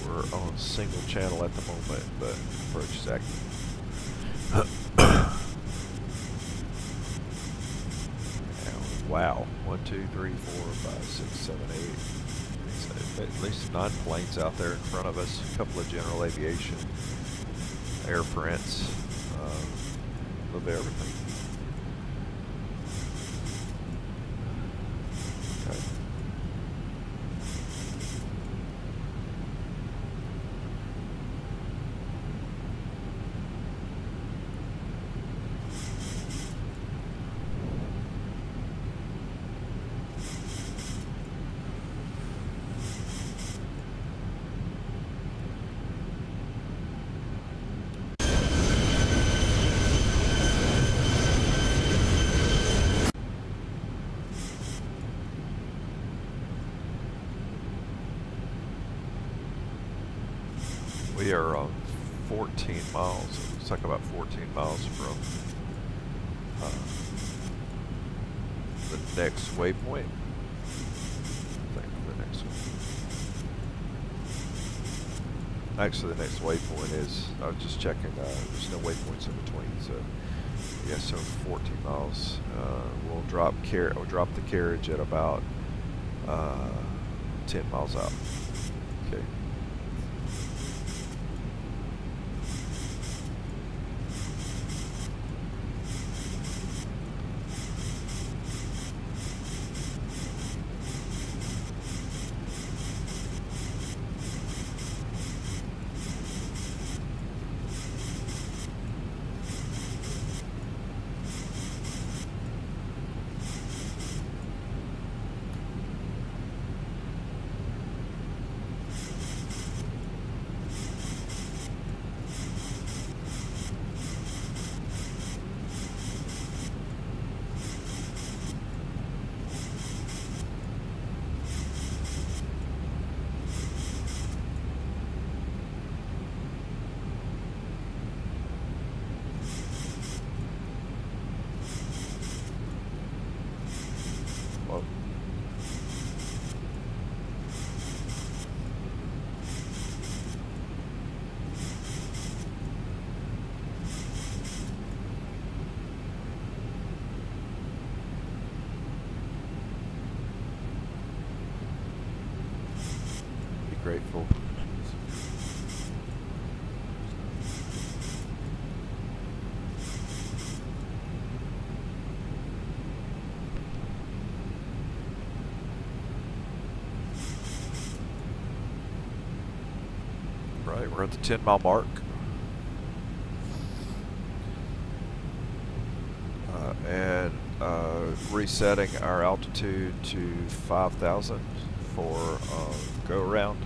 We're on single channel at the moment, but approach is active. Wow. 1, 2, 3, 4, 5, 6, 7, 8. At least 9 planes out there in front of us. A couple of general aviation, air France, a little bit of everything. Okay. We are on 14 miles. It looks like about 14 miles from the next waypoint. I think the next one. Actually, the next waypoint is, I was just checking, there's no waypoints in between, so yeah, so 14 miles. We'll drop the carriage at about 10 miles out. Okay. Grateful. Right, we're at the 10-mile mark. And resetting our altitude to 5,000 for go around.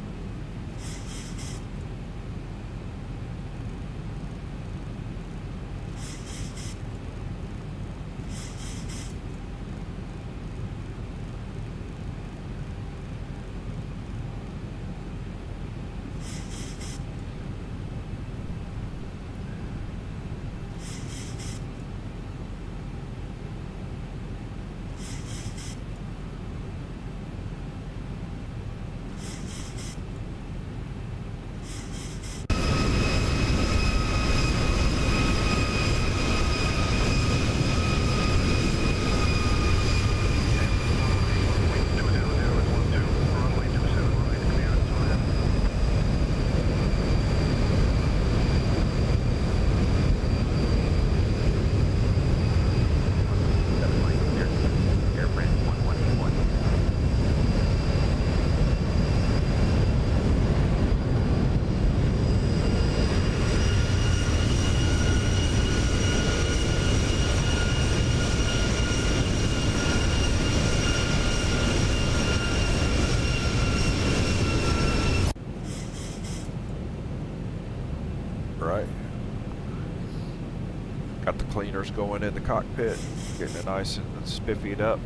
cleaners going in the cockpit, getting it nice and spiffied up.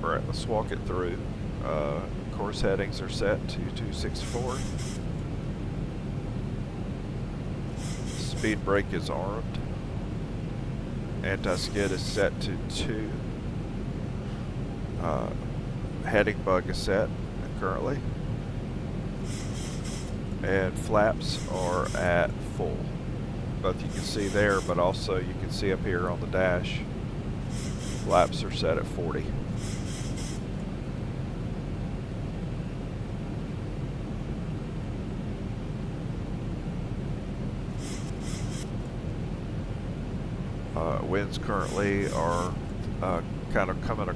Alright, let's walk it through. Course headings are set to 264. Speed brake is armed. Anti-skid is set to 2. Heading bug is set currently. And flaps are at full. Both you can see there, but also you can see up here on the dash. Flaps are set at 40. Winds currently are kind of coming,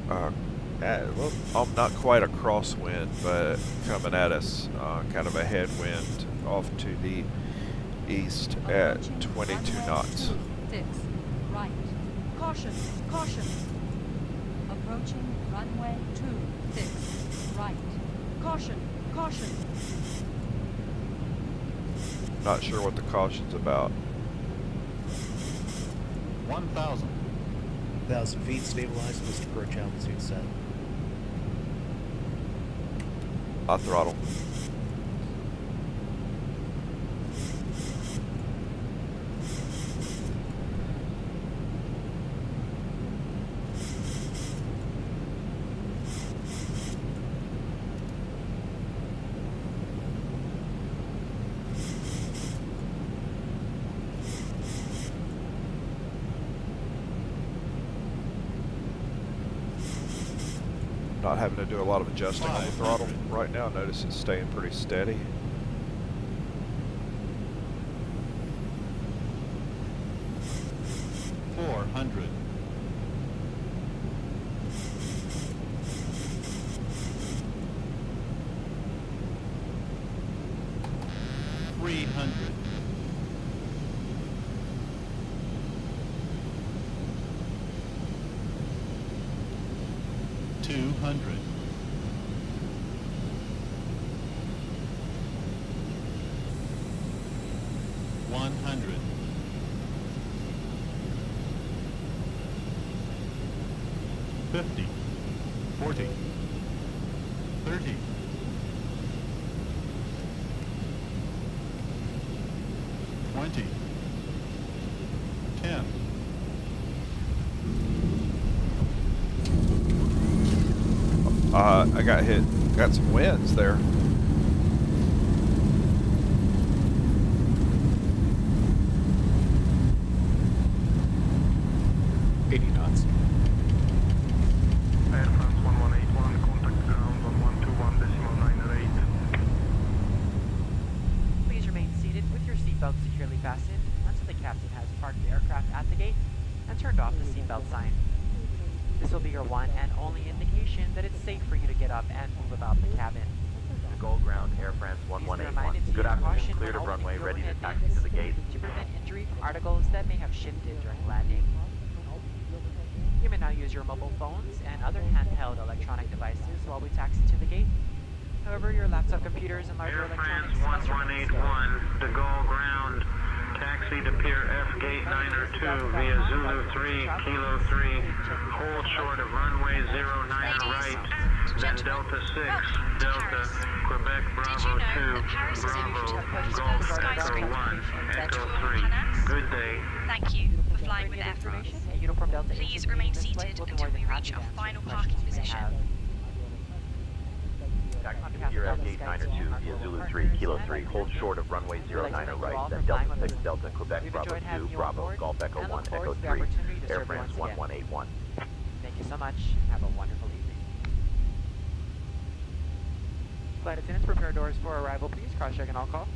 well, not quite a crosswind, but coming at us, kind of a headwind off to the east at 22 knots. 6, right. Caution, caution. Approaching runway 26, right. Caution, caution. Not sure what the caution's about. 1,000. 1,000 feet, stabilized, Mr. Approach altitude set. Hot throttle. Not having to do a lot of adjusting on the throttle right now. Notice it's staying pretty steady. $400. $300. $200. $100. $50. $40. $30. $20. $10. I got hit, got some winds there. Air France 1181, contact ground on 121.98. Please remain seated with your seatbelt securely fastened until the captain has parked the aircraft at the gate and turned off the seatbelt sign. This will be your one and only indication that it's safe for you to get up and move about the cabin. De Gaulle ground, Air France 1181. Good afternoon, clear to runway, ready to taxi to the gate. To prevent injury from articles that may have shifted during landing. You may now use your mobile phones and other handheld electronic devices while we taxi to the gate. However, your laptop computers and larger Air France electronics must remain still. 1181, De Gaulle ground. Taxi to Pier F Gate 902 via Zulu 3, Kilo 3. Hold short of runway 09 right, then Delta 6, Delta, Quebec Bravo 2, Bravo, Golf Echo 1, Echo 3. Good day. Thank you for flying with Air France. Please remain seated until we reach our final parking position. Taxi to Pier F Gate 902 via Zulu 3, Kilo 3. Hold short of runway 09 right, then Delta 6, Delta, Quebec Bravo 2, Bravo, Golf Echo 1, Echo 3. Air France 1181. Thank you so much. Have a wonderful evening. Flight attendants, prepare doors for arrival, please. Cross-check and all call.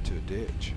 into a ditch.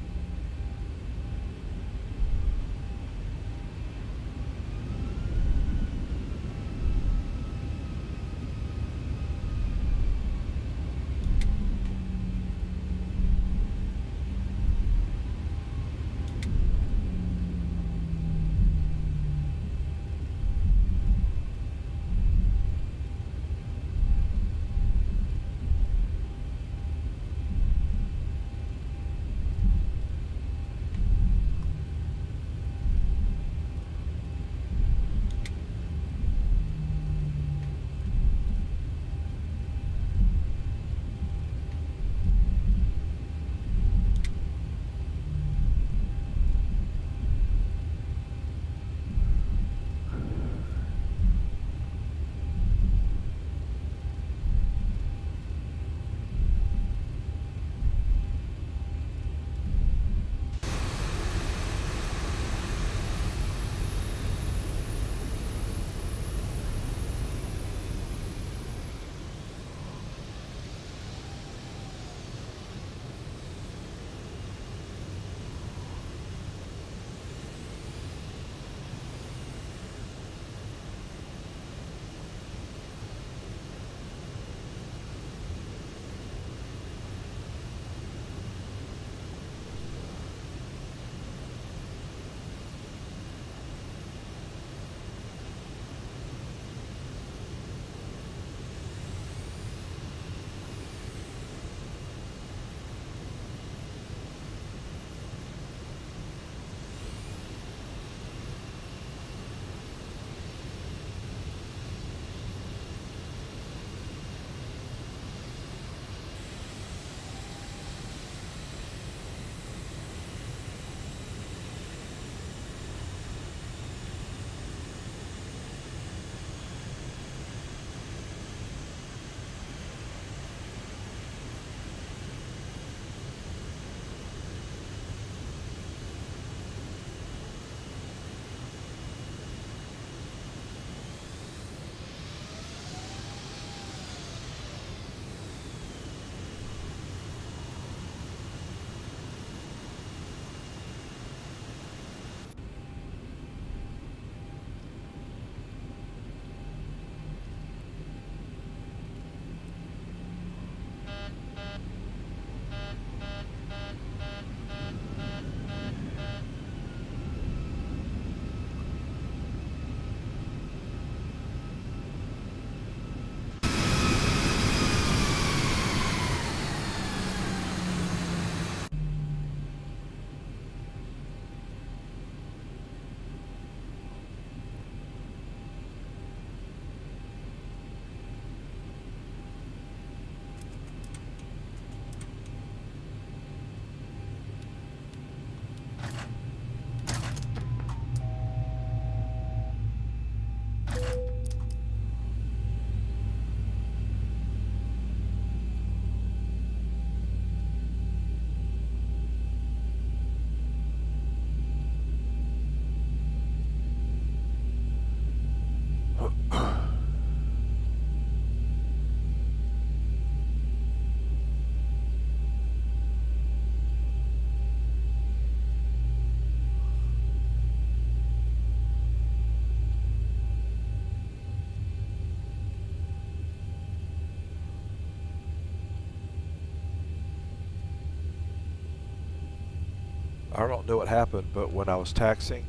I don't know what happened, but when I was taxiing,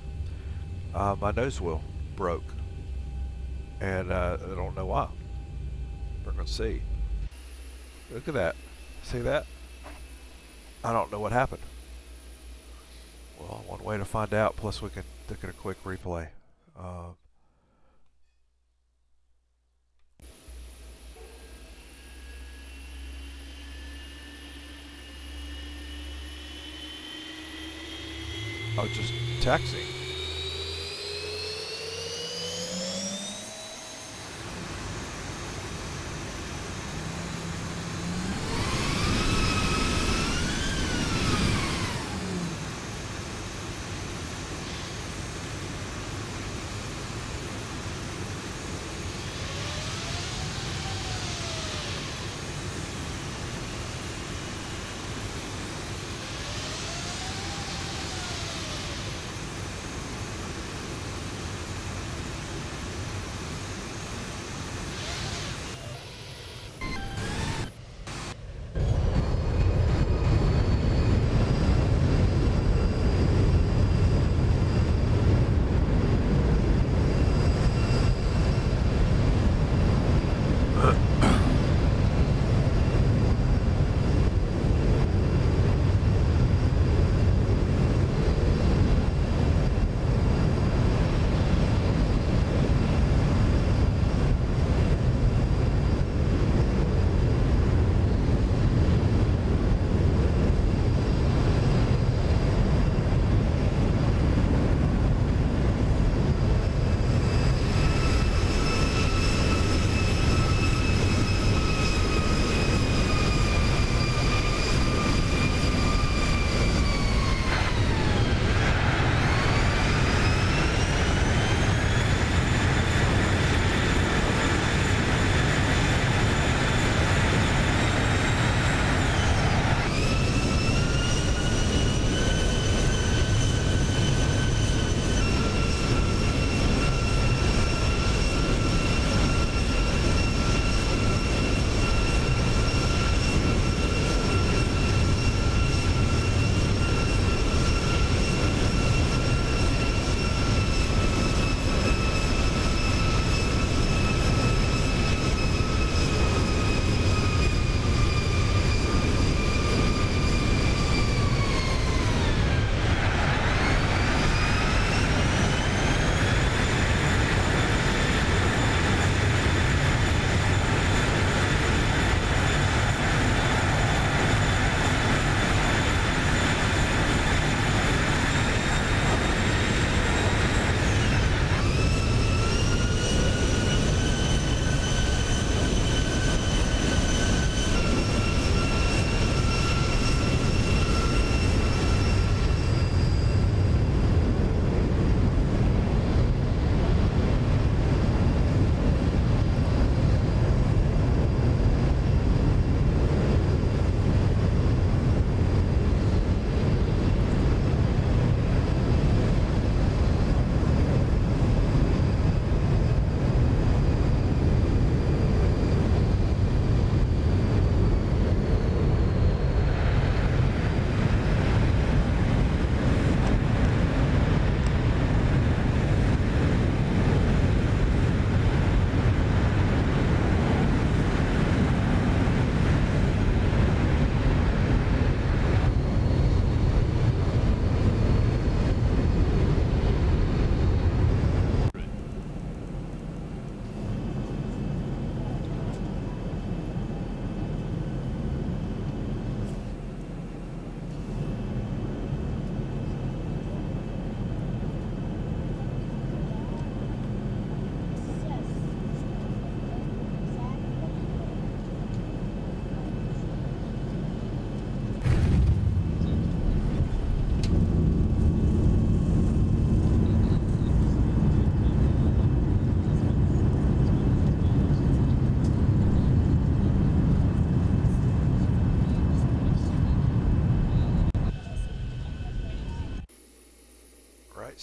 my nose wheel broke. And I don't know why. We're going to see. Look at that. See that? I don't know what happened. Well, one way to find out, plus we can look at a quick replay. I was just taxiing.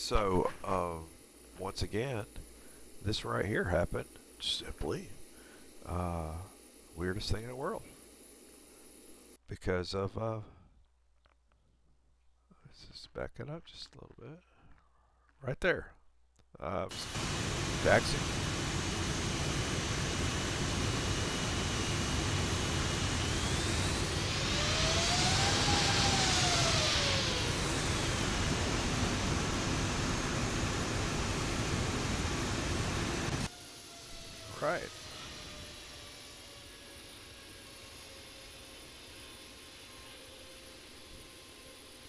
So, once again, this right here happened simply weirdest thing in the world because of let's just back it up just a little bit right there. Taxi. Right.